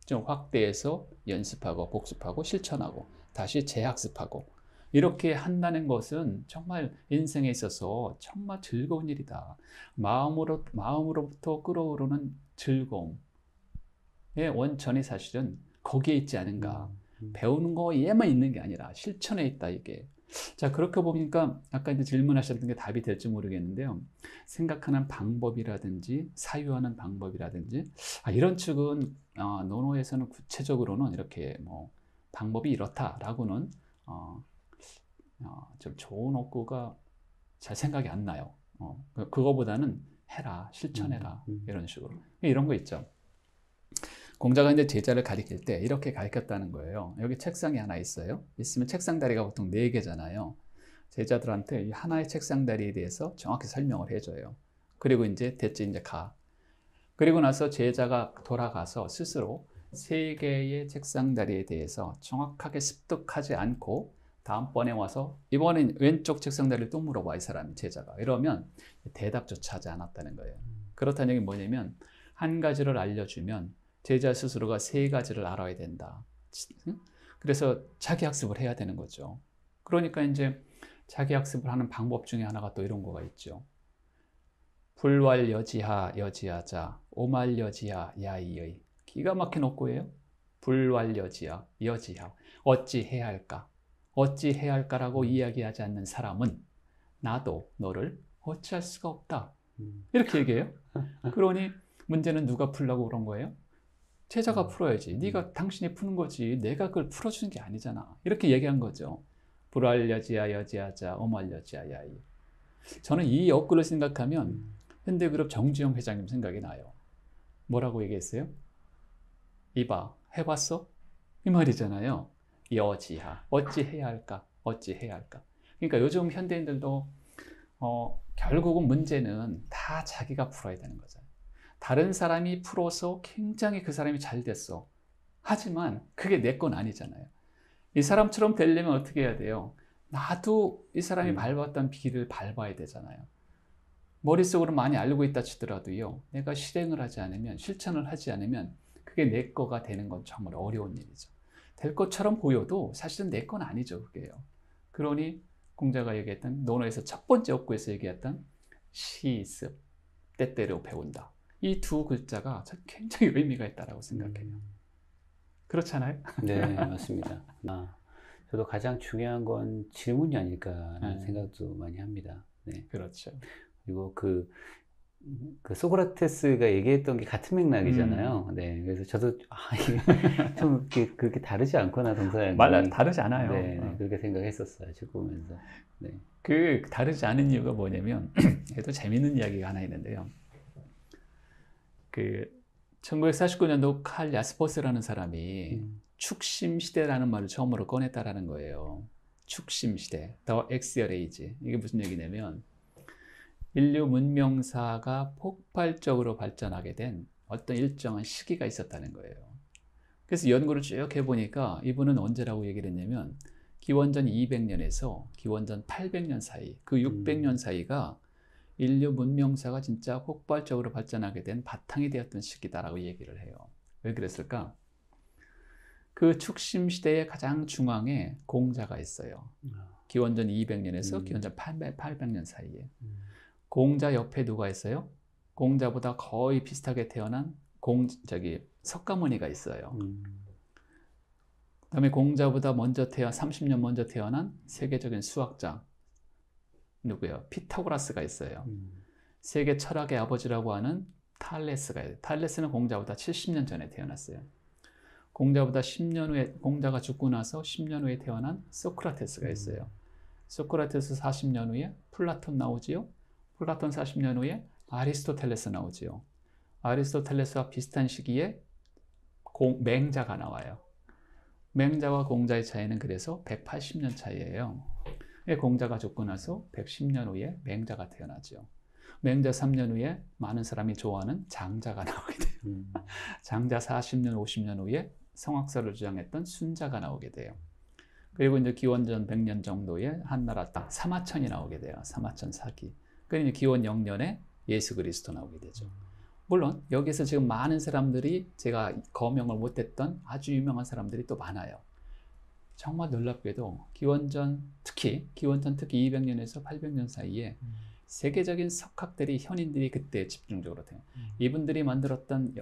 좀 확대해서 연습하고 복습하고 실천하고 다시 재학습하고 이렇게 한다는 것은 정말 인생에 있어서 정말 즐거운 일이다. 마음으로부터 끌어오르는 즐거움의 원천이 사실은 거기에 있지 않은가. 배우는 거에만 있는 게 아니라 실천에 있다 이게. 자, 그렇게 보니까 아까 이제 질문하셨던 게 답이 될지 모르겠는데요. 생각하는 방법이라든지 사유하는 방법이라든지 이런 측은 논어에서는 구체적으로는 이렇게 뭐 방법이 이렇다라고는 좀 좋은 어구가 잘 생각이 안 나요. 그거보다는 해라, 실천해라 이런 식으로 이런 거 있죠. 공자가 이제 제자를 가리킬 때 이렇게 가르쳤다는 거예요. 여기 책상이 하나 있어요. 있으면 책상 다리가 보통 4개잖아요. 제자들한테 이 하나의 책상 다리에 대해서 정확히 설명을 해줘요. 그리고 이제 됐지, 이제 가. 그리고 나서 제자가 돌아가서 스스로 3개의 책상 다리에 대해서 정확하게 습득하지 않고 다음번에 와서 이번엔 왼쪽 책상 다리를 또 물어봐, 이 사람이, 제자가. 이러면 대답조차 하지 않았다는 거예요. 그렇다는 얘기는 뭐냐면 한 가지를 알려주면 제자 스스로가 3가지를 알아야 된다. 그래서 자기 학습을 해야 되는 거죠. 그러니까 이제 자기 학습을 하는 방법 중에 하나가 또 이런 거가 있죠. 불왈여지하 여지하자 오말여지하 야이의. 기가 막힌 어구예요. 불왈여지하 여지하. 어찌 해야 할까? 어찌 해야 할까라고 이야기하지 않는 사람은 나도 너를 어찌할 수가 없다. 이렇게 얘기해요. 그러니 문제는 누가 풀라고 그런 거예요? 제자가 풀어야지. 당신이 푸는 거지. 내가 그걸 풀어주는 게 아니잖아. 이렇게 얘기한 거죠. 불알여지야 여지하자 오말여지야 야이. 저는 이 어구를 생각하면 현대그룹 정주영 회장님 생각이 나요. 뭐라고 얘기했어요? 이봐, 해봤어? 이 말이잖아요. 여지하. 어찌 해야 할까? 어찌 해야 할까? 그러니까 요즘 현대인들도 결국은 문제는 다 자기가 풀어야 되는 거잖아요. 다른 사람이 풀어서 굉장히 그 사람이 잘 됐어. 하지만 그게 내 건 아니잖아요. 이 사람처럼 되려면 어떻게 해야 돼요? 나도 이 사람이 밟았던 길을 밟아야 되잖아요. 머릿속으로 많이 알고 있다 치더라도요. 내가 실행을 하지 않으면, 실천을 하지 않으면 그게 내 거가 되는 건 정말 어려운 일이죠. 될 것처럼 보여도 사실은 내 건 아니죠. 그게요. 그러니 공자가 얘기했던 논어에서 첫 번째 어구에서 얘기했던 시습, 때때로 배운다. 이 2 글자가 굉장히 의미가 있다고 생각해요. 그렇잖아요? 네, 맞습니다. 저도 가장 중요한 건 질문이 아닐까라는 생각도 많이 합니다. 네. 그렇죠. 그리고 그 소크라테스가 얘기했던 게 같은 맥락이잖아요. 네, 그래서 저도 이게 좀 그렇게 다르지 않구나, 동서양이. 맞아요, 다르지 않아요. 네, 그렇게 생각했었어요, 쭉 보면서. 네. 그 다르지 않은 이유가 뭐냐면, 또 재밌는 이야기가 하나 있는데요. 1949년도 칼 야스퍼스라는 사람이 축심 시대라는 말을 처음으로 꺼냈다라는 거예요. 축심 시대, The Axial Age. 이게 무슨 얘기냐면 인류 문명사가 폭발적으로 발전하게 된 어떤 일정한 시기가 있었다는 거예요. 그래서 연구를 쭉 해보니까 이분은 언제라고 얘기를 했냐면 기원전 200년에서 기원전 800년 사이, 그 600년 사이가 인류 문명사가 진짜 폭발적으로 발전하게 된 바탕이 되었던 시기다라고 얘기를 해요. 왜 그랬을까? 그 축심 시대의 가장 중앙에 공자가 있어요. 기원전 200년에서 기원전 800년 사이에. 공자 옆에 누가 있어요? 공자보다 거의 비슷하게 태어난 석가모니가 있어요. 그다음에 공자보다 30년 먼저 태어난 세계적인 수학자 누구예요? 피타고라스가 있어요. 세계 철학의 아버지라고 하는 탈레스가 있어요. 탈레스는 공자보다 70년 전에 태어났어요. 공자보다 10년 후에, 공자가 죽고 나서 10년 후에 태어난 소크라테스가 있어요. 소크라테스 40년 후에 플라톤 나오지요. 플라톤 40년 후에 아리스토텔레스 나오지요. 아리스토텔레스와 비슷한 시기에 맹자가 나와요. 맹자와 공자의 차이는 그래서 180년 차이예요. 공자가 죽고 나서 110년 후에 맹자가 태어나죠. 맹자 3년 후에 많은 사람이 좋아하는 장자가 나오게 돼요. 장자 40년, 50년 후에 성악설을 주장했던 순자가 나오게 돼요. 그리고 이제 기원전 100년 정도에 한나라 딱 사마천이 나오게 돼요. 사마천 사기. 그리고 기원 0년에 예수 그리스도 나오게 되죠. 물론 여기서 지금 많은 사람들이 제가 거명을 못했던 아주 유명한 사람들이 또 많아요. 정말 놀랍게도 기원전 특히 200년에서 800년 사이에 세계적인 석학들이 현인들이 그때 집중적으로 돼요. 이분들이 만들었던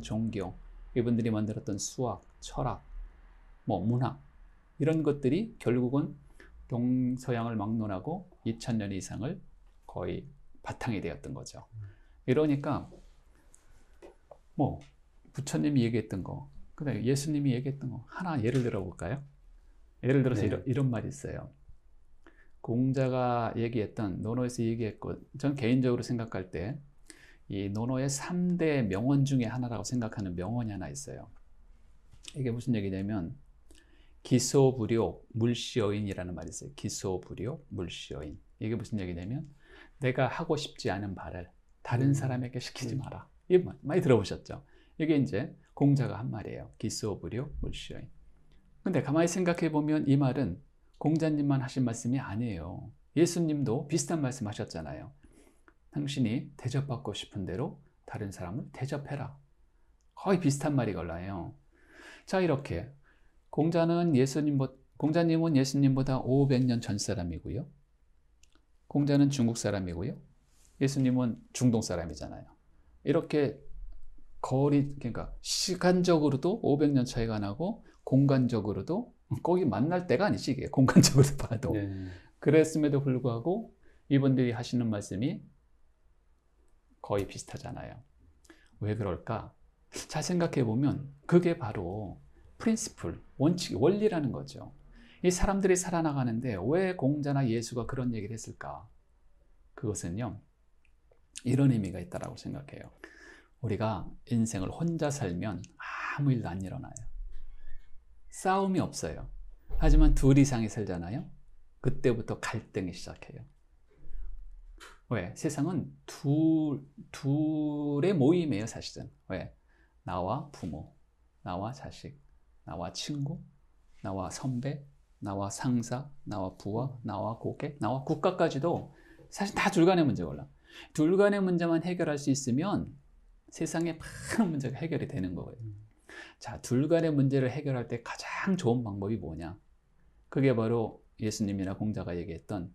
종교, 이분들이 만들었던 수학, 철학, 문학 이런 것들이 결국은 동서양을 막론하고 2000년 이상을 거의 바탕이 되었던 거죠. 이러니까 부처님이 얘기했던 거, 그다음에 예수님이 얘기했던 거 하나 예를 들어 볼까요? 예를 들어서 네. 이런 말이 있어요. 공자가 얘기했던 논어에서 얘기했고, 전 개인적으로 생각할 때 이 논어의 3대 명언 중에 하나라고 생각하는 명언이 하나 있어요. 이게 무슨 얘기냐면 기소불욕 물시어인이라는 말이 있어요. 기소불욕 물시어인. 이게 무슨 얘기냐면 내가 하고 싶지 않은 말을 다른 사람에게 시키지 마라. 이 말 많이 들어보셨죠? 이게 이제 공자가 한 말이에요. 기소불욕 물시어인. 근데 가만히 생각해 보면 이 말은 공자님만 하신 말씀이 아니에요. 예수님도 비슷한 말씀 하셨잖아요. 당신이 대접받고 싶은 대로 다른 사람을 대접해라. 거의 비슷한 말이 걸려요. 자, 이렇게 공자님은 예수님보다 500년 전 사람이고요. 공자는 중국 사람이고요. 예수님은 중동 사람이잖아요. 이렇게 그러니까 시간적으로도 500년 차이가 나고 공간적으로도 거기 만날 때가 아니지, 이게 공간적으로 봐도. 네. 그랬음에도 불구하고 이분들이 하시는 말씀이 거의 비슷하잖아요. 왜 그럴까? 잘 생각해 보면 그게 바로 프린시플, 원칙, 원리라는 거죠. 이 사람들이 살아나가는데 왜 공자나 예수가 그런 얘기를 했을까? 그것은요, 이런 의미가 있다고 생각해요. 우리가 인생을 혼자 살면 아무 일도 안 일어나요. 싸움이 없어요. 하지만 둘 이상이 살잖아요. 그때부터 갈등이 시작해요. 왜? 세상은 둘의 모임이에요, 사실은. 왜? 나와 부모, 나와 자식, 나와 친구, 나와 선배, 나와 상사, 나와 부하, 나와 고객, 나와 국가까지도 사실 다 둘 간의 문제가 올라. 둘 간의 문제만 해결할 수 있으면 세상의 많은 문제가 해결이 되는 거예요. 자, 둘 간의 문제를 해결할 때 가장 좋은 방법이 뭐냐? 그게 바로 예수님이나 공자가 얘기했던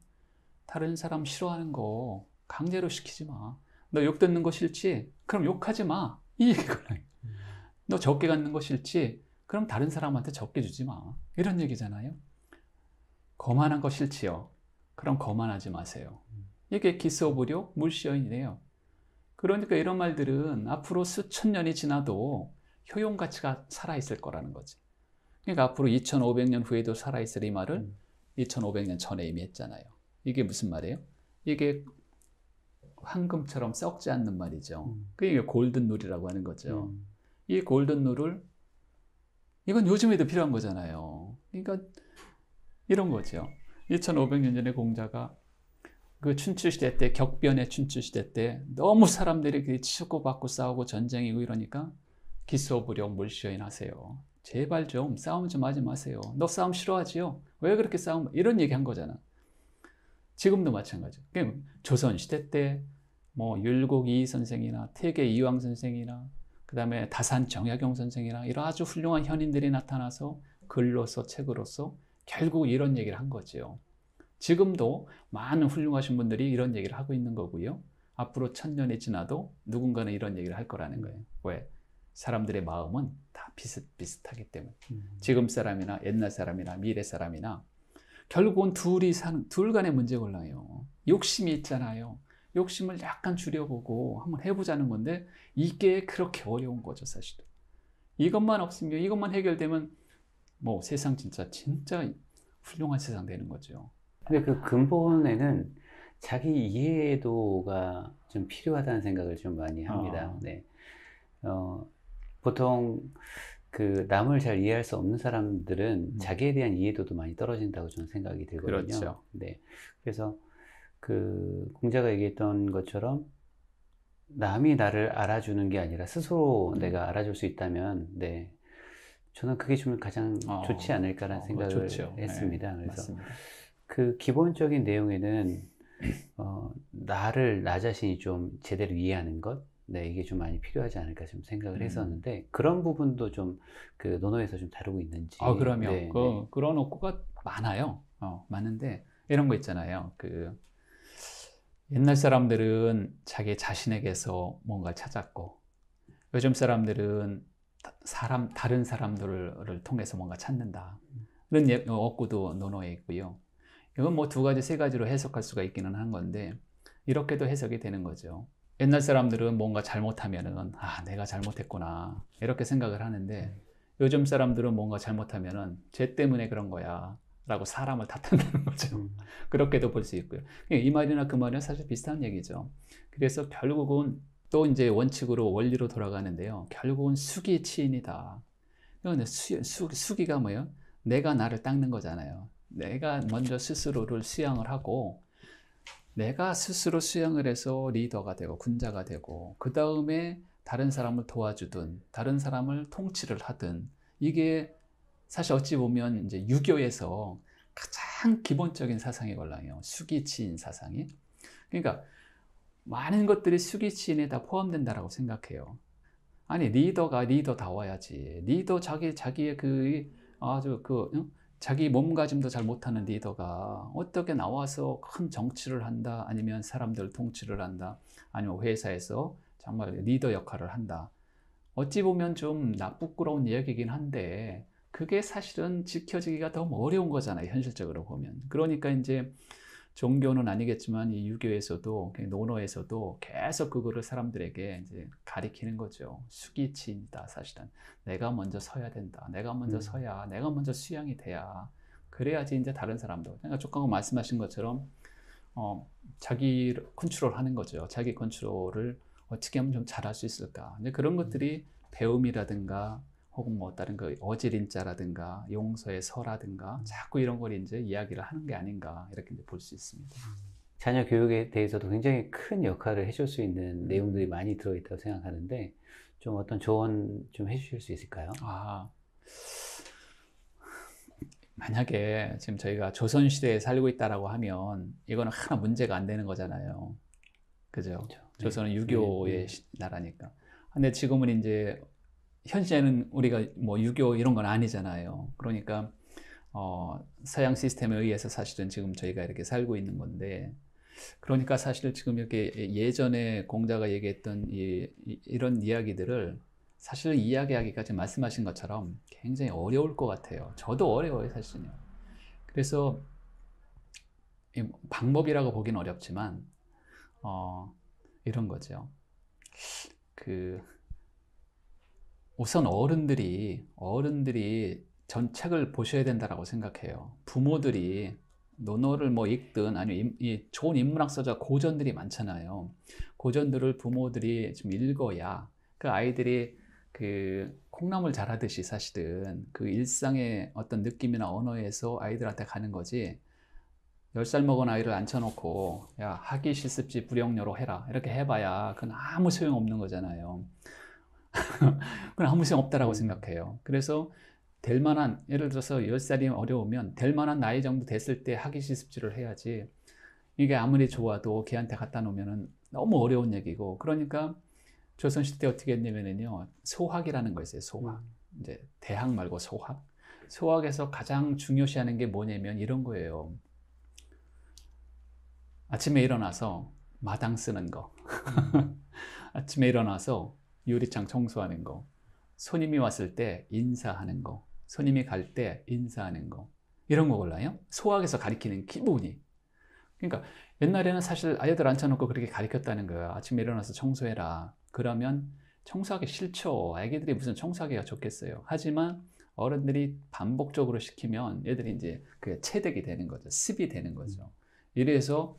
다른 사람 싫어하는 거 강제로 시키지 마. 너 욕 듣는 거 싫지? 그럼 욕하지 마. 이 얘기거든요. 너 적게 갖는 거 싫지? 그럼 다른 사람한테 적게 주지 마. 이런 얘기잖아요. 거만한 거 싫지요? 그럼 거만하지 마세요. 이게 기소불욕 물시어인이래요. 그러니까 이런 말들은 앞으로 수천 년이 지나도 효용 가치가 살아있을 거라는 거지. 그러니까 앞으로 2500년 후에도 살아있을 이 말을 2500년 전에 이미 했잖아요. 이게 무슨 말이에요? 이게 황금처럼 썩지 않는 말이죠. 그게 골든룰이라고 하는 거죠. 이 골든룰을 이건 요즘에도 필요한 거잖아요. 그러니까 이런 거죠. 2500년 전에 공자가 그 춘추시대 때, 격변의 춘추시대 때 너무 사람들이 치고받고 싸우고 전쟁이고 이러니까 기소불욕 물시어인 하세요. 제발 좀 싸움 좀 하지 마세요. 너 싸움 싫어하지요? 왜 그렇게 싸움? 이런 얘기 한 거잖아. 지금도 마찬가지예요. 조선시대 때 율곡 이이 선생이나 태계 이황 선생이나 그 다음에 다산 정약용 선생이나 이런 아주 훌륭한 현인들이 나타나서 글로서 책으로서 결국 이런 얘기를 한 거죠. 지금도 많은 훌륭하신 분들이 이런 얘기를 하고 있는 거고요. 앞으로 1000년이 지나도 누군가는 이런 얘기를 할 거라는 거예요. 왜? 사람들의 마음은 다 비슷비슷하기 때문에. 지금 사람이나 옛날 사람이나 미래 사람이나 결국은 둘 간의 문제가 올라요. 욕심이 있잖아요. 욕심을 약간 줄여보고 한번 해보자는 건데 이게 그렇게 어려운 거죠, 사실은. 이것만 없으면, 이것만 해결되면 뭐 세상 진짜 훌륭한 세상 되는 거죠. 근데 그 근본에는 자기 이해도가 좀 필요하다는 생각을 좀 많이 합니다. 네. 보통 그 남을 잘 이해할 수 없는 사람들은 자기에 대한 이해도도 많이 떨어진다고 저는 생각이 들거든요. 그렇죠. 네. 그래서 그 공자가 얘기했던 것처럼 남이 나를 알아주는 게 아니라 스스로 내가 알아줄 수 있다면, 네. 저는 그게 좀 가장 좋지 않을까라는 생각을 좋죠. 했습니다. 네, 그래서 맞습니다. 그 기본적인 내용에는 나 자신이 좀 제대로 이해하는 것, 네, 이게 좀 많이 필요하지 않을까 좀 생각을 했었는데 그런 부분도 좀 그 논어에서 좀 다루고 있는지. 그럼요. 네, 그런 어구가 많아요. 많은데 이런 거 있잖아요. 그 옛날 사람들은 자기 자신에게서 뭔가를 찾았고 요즘 사람들은 다른 사람들을 통해서 뭔가 찾는다. 그런 어구도 논어에 있고요. 이건 뭐 2가지, 3가지로 해석할 수가 있기는 한 건데 이렇게도 해석이 되는 거죠. 옛날 사람들은 뭔가 잘못하면은 내가 잘못했구나 이렇게 생각을 하는데 요즘 사람들은 뭔가 잘못하면은 쟤 때문에 그런 거야 라고 사람을 탓한다는 거죠. 그렇게도 볼 수 있고요. 이 말이나 그 말이나 사실 비슷한 얘기죠. 그래서 결국은 또 이제 원리로 돌아가는데요. 결국은 수기 치인이다. 수기가 뭐예요? 내가 나를 닦는 거잖아요. 내가 먼저 스스로를 수양을 하고 내가 스스로 수양을 해서 리더가 되고 군자가 되고 그 다음에 다른 사람을 도와주든 다른 사람을 통치를 하든 이게 사실 어찌 보면 이제 유교에서 가장 기본적인 사상이 걸려요. 수기치인 사상이. 그러니까 많은 것들이 수기치인에 다 포함된다라고 생각해요. 아니 리더가 리더다워야지. 리더 자기의 자기 몸가짐도 잘 못하는 리더가 어떻게 나와서 큰 정치를 한다, 아니면 사람들 통치를 한다, 아니면 회사에서 정말 리더 역할을 한다. 어찌 보면 좀 부끄러운 이야기이긴 한데 그게 사실은 지켜지기가 너무 어려운 거잖아요, 현실적으로 보면. 그러니까 이제 종교는 아니겠지만 이 유교에서도 논어에서도 계속 그거를 사람들에게 이제 가리키는 거죠. 수기치인이다, 사실은. 내가 먼저 서야 된다. 내가 먼저 서야, 내가 먼저 수양이 돼야. 그래야지 이제 다른 사람도. 그러니까 조금 말씀하신 것처럼 자기 컨트롤하는 거죠. 자기 컨트롤을 어떻게 하면 좀 잘할 수 있을까. 이제 그런 것들이 배움이라든가 혹은 뭐 다른 그 어지린자라든가 용서의 서라든가 자꾸 이런 걸 이제 이야기를 하는 게 아닌가 이렇게 볼 수 있습니다. 자녀 교육에 대해서도 굉장히 큰 역할을 해줄 수 있는 내용들이 많이 들어있다고 생각하는데 좀 어떤 조언 좀 해주실 수 있을까요? 만약에 지금 저희가 조선시대에 살고 있다라고 하면 이거는 하나 문제가 안 되는 거잖아요. 그죠? 그렇죠. 조선은 유교의 나라니까. 근데 지금은 이제 현재는 우리가 뭐 유교 이런 건 아니잖아요. 그러니까 서양 시스템에 의해서 사실은 지금 저희가 이렇게 살고 있는 건데, 그러니까 사실 지금 이렇게 예전에 공자가 얘기했던 이런 이야기들을 사실 이야기하기가 지금 말씀하신 것처럼 굉장히 어려울 것 같아요. 저도 어려워요, 사실은요. 그래서 방법이라고 보기는 어렵지만 이런 거죠. 우선 어른들이 전 책을 보셔야 된다라고 생각해요. 부모들이 논어를 뭐 읽든 아니면 좋은 인문학서적 고전들이 많잖아요. 고전들을 부모들이 좀 읽어야 그 아이들이 그 콩나물 자라듯이 사실은 그 일상의 어떤 느낌이나 언어에서 아이들한테 가는 거지. 10살 먹은 아이를 앉혀놓고 야 하기 실습지 불용료로 해라 이렇게 해봐야 그건 아무 소용없는 거잖아요. 그건 아무 소용 없다라고 생각해요. 그래서 될 만한, 예를 들어서 10살이 어려우면 될 만한 나이 정도 됐을 때 하기 실습지를 해야지, 이게 아무리 좋아도 걔한테 갖다 놓으면 너무 어려운 얘기고. 그러니까 조선시대 때 어떻게 했냐면요, 소학이라는 거 있어요. 소학. 이제 대학 말고 소학. 소학에서 가장 중요시하는 게 뭐냐면 이런 거예요. 아침에 일어나서 마당 쓰는 거, 아침에 일어나서 유리창 청소하는 거, 손님이 왔을 때 인사하는 거, 손님이 갈 때 인사하는 거, 이런 거 골라요. 소학에서 가리키는 기본이. 그러니까 옛날에는 사실 아이들 앉혀놓고 그렇게 가르쳤다는 거예요. 아침에 일어나서 청소해라. 그러면 청소하기 싫죠. 아기들이 무슨 청소하기가 좋겠어요. 하지만 어른들이 반복적으로 시키면 얘들이 이제 그 체득이 되는 거죠. 습이 되는 거죠. 이래서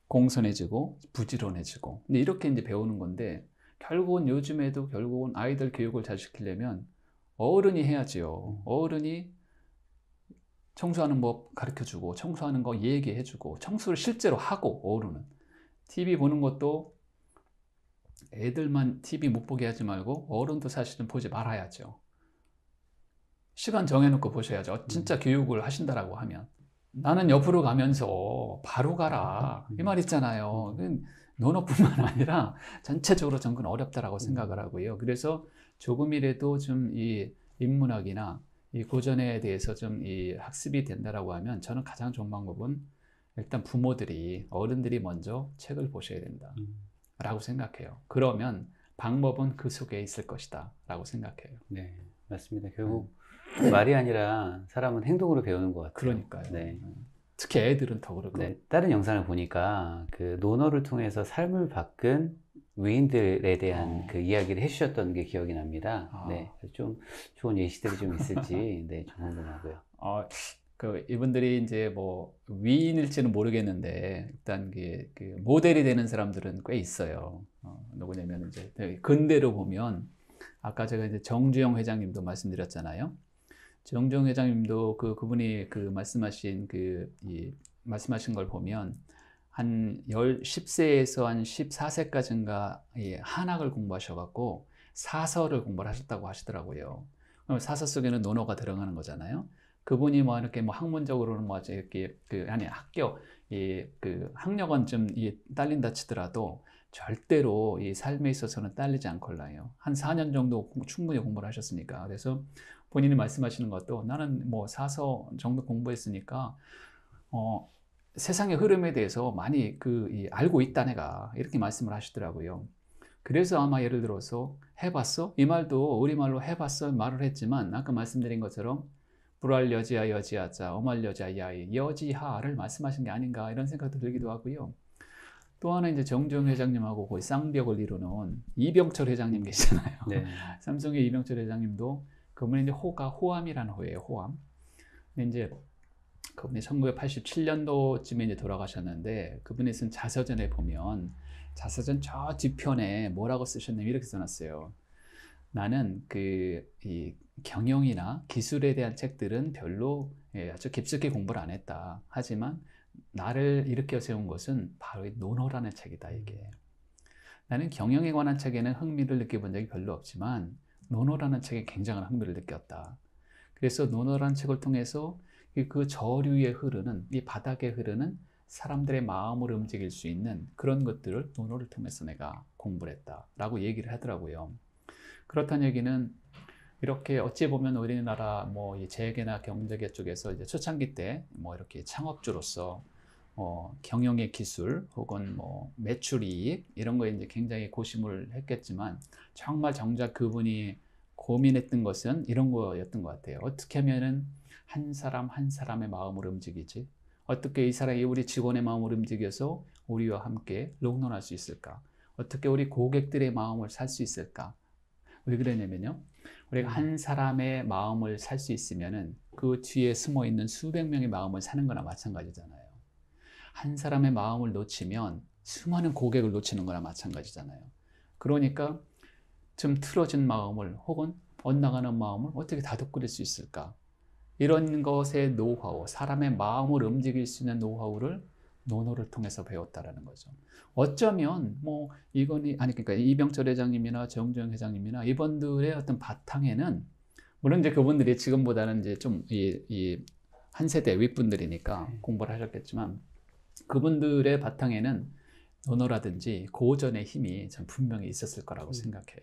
공손해지고 부지런해지고. 근데 이렇게 이제 배우는 건데 결국은 요즘에도 결국은 아이들 교육을 잘 시키려면 어른이 해야지요. 어른이 청소하는 법 가르쳐주고 청소하는 거 얘기해주고 청소를 실제로 하고. 어른은 TV 보는 것도 애들만 TV 못 보게 하지 말고 어른도 사실은 보지 말아야죠. 시간 정해놓고 보셔야죠. 진짜 교육을 하신다라고 하면. 나는 옆으로 가면서 바로 가라 이 말 있잖아요. 논어뿐만 아니라 전체적으로 접근 어렵다라고 생각을 하고요. 그래서 조금이라도 좀 이 인문학이나 이 고전에 대해서 좀 이 학습이 된다라고 하면 저는 가장 좋은 방법은 일단 부모들이, 어른들이 먼저 책을 보셔야 된다 라고 생각해요. 그러면 방법은 그 속에 있을 것이다 라고 생각해요. 네, 맞습니다. 결국 말이 아니라 사람은 행동으로 배우는 것 같아요. 그러니까요. 네. 특히 애들은 더 그렇고. 네, 다른 영상을 보니까 그 논어를 통해서 삶을 바꾼 위인들에 대한 그 이야기를 해주셨던 게 기억이 납니다. 네, 좀 좋은 예시들이 좀 있을지 네, 좀 궁금하고요. 그 이분들이 이제 뭐 위인일지는 모르겠는데 일단 그 모델이 되는 사람들은 꽤 있어요. 누구냐면 이제 근대로 보면 아까 제가 이제 정주영 회장님도 말씀드렸잖아요. 정주영 회장님도 그분이 말씀하신 말씀하신 걸 보면 한 10세에서 한 14세까지인가 한학을 공부하셔갖고 사서를 공부를 하셨다고 하시더라고요. 그럼 사서 속에는 논어가 들어가는 거잖아요. 그분이 뭐 이렇게 뭐 학문적으로는 뭐 이렇게 아니 학력은 좀 딸린다 치더라도 절대로 이 삶에 있어서는 딸리지 않걸라요. 한 4년 정도 충분히 공부를 하셨으니까. 그래서 본인이 말씀하시는 것도 나는 뭐 사서 정도 공부했으니까 세상의 흐름에 대해서 많이 알고 있다 내가, 이렇게 말씀을 하시더라고요. 그래서 아마 예를 들어서 해봤어? 이 말도 우리말로 해봤어 말을 했지만 아까 말씀드린 것처럼 불알 여지하 여지하자 어말 여지하 야이 여지하를 말씀하신 게 아닌가 이런 생각도 들기도 하고요. 또 하나 이제 정주영 회장님하고 거의 쌍벽을 이루는 이병철 회장님 계시잖아요. 네. 삼성의 이병철 회장님도 그분이 이제 호가 호암이라는 호예요. 호암. 근데 이제 그분이 1987년도쯤에 이제 돌아가셨는데 그분이 쓴 자서전에 보면 자서전 저 뒤편에 뭐라고 쓰셨냐면 이렇게 써놨어요. 나는 이 경영이나 기술에 대한 책들은 별로 아주 깊숙이 공부를 안 했다. 하지만 나를 일으켜 세운 것은 바로 이 논어라는 책이다. 이게 나는 경영에 관한 책에는 흥미를 느껴본 적이 별로 없지만 논어라는 책에 굉장한 흥미를 느꼈다. 그래서 논어라는 책을 통해서 그 저류에 흐르는 이 바닥에 흐르는 사람들의 마음을 움직일 수 있는 그런 것들을 논어를 통해서 내가 공부를 했다라고 얘기를 하더라고요. 그렇다는 얘기는 이렇게 어찌 보면 우리나라 뭐 이 재계나 경제계 쪽에서 이제 초창기 때 뭐 이렇게 창업주로서 경영의 기술 혹은 뭐 매출 이익 이런 거에 이제 굉장히 고심을 했겠지만 정말 정작 그분이 고민했던 것은 이런 거였던 것 같아요. 어떻게 하면은 한 사람 한 사람의 마음을 움직이지? 어떻게 이 사람이 우리 직원의 마음을 움직여서 우리와 함께 롱런할 수 있을까? 어떻게 우리 고객들의 마음을 살 수 있을까? 왜 그러냐면요. 우리가 한 사람의 마음을 살 수 있으면은 그 뒤에 숨어 있는 수백 명의 마음을 사는 거나 마찬가지잖아요. 한 사람의 마음을 놓치면 수많은 고객을 놓치는 거나 마찬가지잖아요. 그러니까 좀 틀어진 마음을 혹은 엇나가는 마음을 어떻게 다독거릴 수 있을까? 이런 것의 노하우, 사람의 마음을 움직일 수 있는 노하우를 논어를 통해서 배웠다라는 거죠. 어쩌면 뭐 이건이 아니 그러니까 이병철 회장님이나 정주영 회장님이나 이분들의 어떤 바탕에는 물론 이제 그분들이 지금보다는 이제 좀 한 세대 윗분들이니까 공부를 하셨겠지만 그분들의 바탕에는 논어라든지 고전의 힘이 참 분명히 있었을 거라고 생각해요.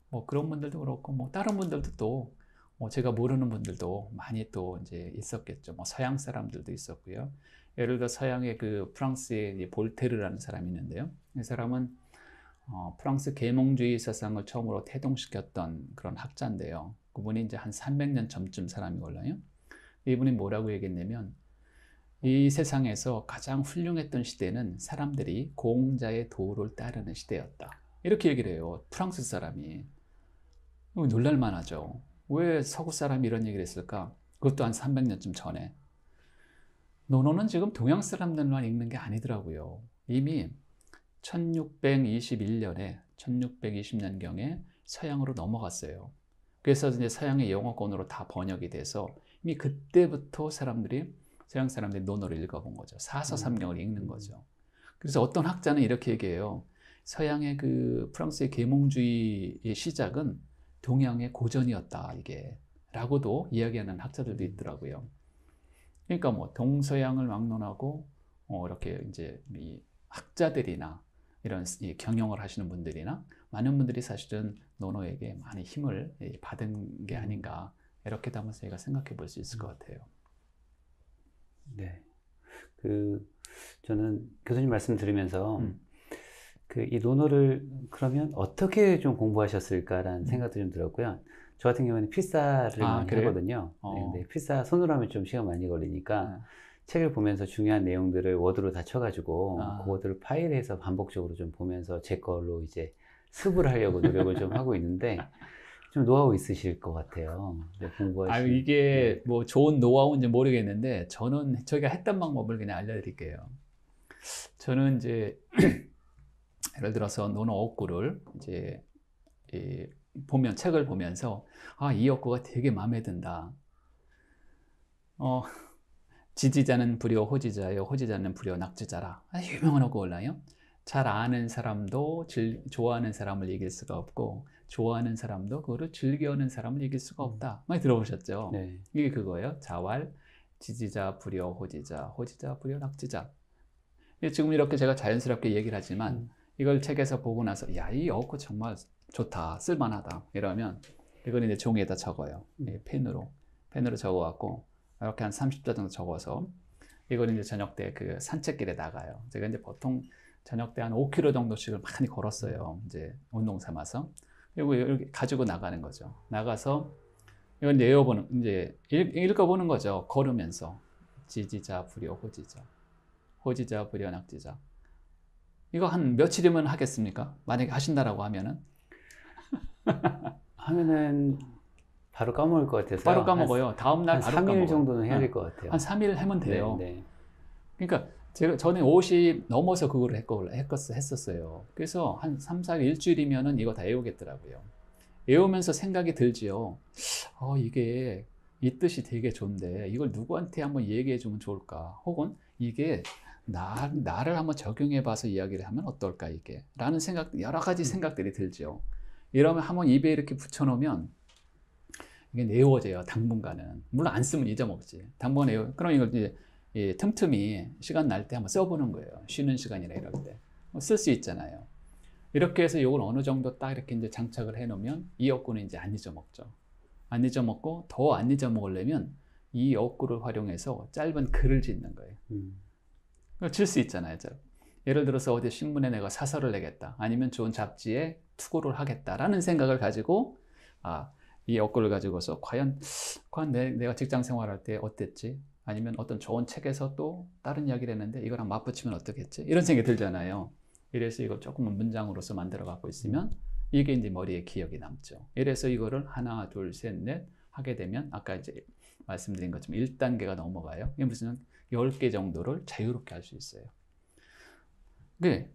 뭐 그런 분들도 그렇고 뭐 다른 분들도 또 제가 모르는 분들도 많이 또 이제 있었겠죠. 뭐 서양 사람들도 있었고요. 예를 들어 서양의 그 프랑스의 볼테르라는 사람이 있는데요. 이 사람은 프랑스 계몽주의 사상을 처음으로 태동시켰던 그런 학자인데요. 그분이 이제 한 300년 전쯤 사람이걸요. 이분이 뭐라고 얘기했냐면 이 세상에서 가장 훌륭했던 시대는 사람들이 공자의 도를 따르는 시대였다. 이렇게 얘기를 해요. 프랑스 사람이. 놀랄만 하죠. 왜 서구 사람이 이런 얘기를 했을까? 그것도 한 300년쯤 전에. 노노는 지금 동양 사람들만 읽는 게 아니더라고요. 이미 1621년에 1620년경에 서양으로 넘어갔어요. 그래서 이제 서양의 영어권으로 다 번역이 돼서 이미 그때부터 서양 사람들이 논어를 읽어본 거죠. 사서삼경을 읽는 거죠. 그래서 어떤 학자는 이렇게 얘기해요. 서양의 그 프랑스의 계몽주의의 시작은 동양의 고전이었다, 이게. 라고도 이야기하는 학자들도 있더라고요. 그러니까 뭐 동서양을 막론하고 이렇게 이제 이 학자들이나 이런 경영을 하시는 분들이나 많은 분들이 사실은 논어에게 많이 힘을 받은 게 아닌가, 이렇게도 한번 저희가 생각해 볼 수 있을 것 같아요. 네. 저는 교수님 말씀 들으면서 이 논어를 그러면 어떻게 좀 공부하셨을까라는 생각도 좀 들었고요. 저 같은 경우에는 필사를 많이 그래요? 하거든요. 근데 필사 손으로 하면 좀 시간 많이 걸리니까 책을 보면서 중요한 내용들을 워드로 다 쳐가지고 그것들을 파일해서 반복적으로 좀 보면서 제 걸로 이제 습을 하려고 노력을 좀 하고 있는데 좀 노하우 있으실 것 같아요. 이게 뭐 좋은 노하우인지 모르겠는데 저희가 했던 방법을 그냥 알려드릴게요. 저는 이제 예를 들어서 논어 어구를 이제 책을 보면서 이 어구가 되게 마음에 든다. 지지자는 불효 호지자요, 호지자는 불효 낙지자라. 유명한 어구 올라요. 잘 아는 사람도 좋아하는 사람을 이길 수가 없고 좋아하는 사람도 그거를 즐겨하는 사람을 이길 수가 없다. 많이 들어보셨죠? 네. 이게 그거예요. 자왈, 지지자, 불효, 호지자, 호지자, 불효, 낙지자. 지금 이렇게 제가 자연스럽게 얘기를 하지만 이걸 책에서 보고 나서 이 어구 정말 좋다, 쓸만하다 이러면 이걸 이제 종이에다 적어요. 펜으로 적어갖고 이렇게 한 30자 정도 적어서 이걸 이제 저녁 때 그 산책길에 나가요. 제가 이제 보통 저녁 때 한 5km 정도씩을 많이 걸었어요. 이제 운동 삼아서. 그리고 이렇게 가지고 나가는 거죠. 나가서 이걸 이제 읽어보는 거죠. 걸으면서 지지자, 불효, 호지자, 호지자, 불효, 낙지자. 이거 한 며칠이면 하겠습니까? 만약에 하신다라고 하면은 바로 까먹을 것 같아서 바로 까먹어요. 다음날 바로 3일 까먹어요. 정도는 해야 될 것 같아요. 한 3일 하면 돼요. 네. 그러니까 저는 50 넘어서 그걸 했었어요. 그래서 한 3, 4일, 일주일이면은 이거 다 외우겠더라고요. 외우면서 생각이 들지요. 이게 이 뜻이 되게 좋은데 이걸 누구한테 한번 얘기해 주면 좋을까? 혹은 이게 나를 한번 적용해 봐서 이야기를 하면 어떨까 이게? 라는 여러 가지 생각들이 들죠. 이러면 한번 입에 이렇게 붙여놓으면 이게 외워져요. 당분간은. 물론 안 쓰면 잊어먹지. 당분간 그럼 이걸 이제 틈틈이 시간 날 때 한번 써보는 거예요. 쉬는 시간이나 이럴 때. 쓸 수 있잖아요. 이렇게 해서 이걸 어느 정도 딱 이렇게 이제 장착을 해 놓으면 이 어구는 이제 안 잊어먹죠. 안 잊어먹고 더 안 잊어먹으려면 이 어구를 활용해서 짧은 글을 짓는 거예요. 칠 수 있잖아요. 예를 들어서 어디 신문에 내가 사설을 내겠다. 아니면 좋은 잡지에 투고를 하겠다라는 생각을 가지고 이 어구를 가지고서 과연 내가 직장 생활할 때 어땠지? 아니면 어떤 좋은 책에서 또 다른 이야기를 했는데 이거랑 맞붙이면 어떻겠지? 이런 생각이 들잖아요. 이래서 이걸 조금은 문장으로서 만들어 갖고 있으면 이게 이제 머리에 기억이 남죠. 이래서 이거를 하나, 둘, 셋, 넷 하게 되면 아까 이제 말씀드린 것처럼 1단계가 넘어가요. 이게 무슨 10개 정도를 자유롭게 할 수 있어요. 근데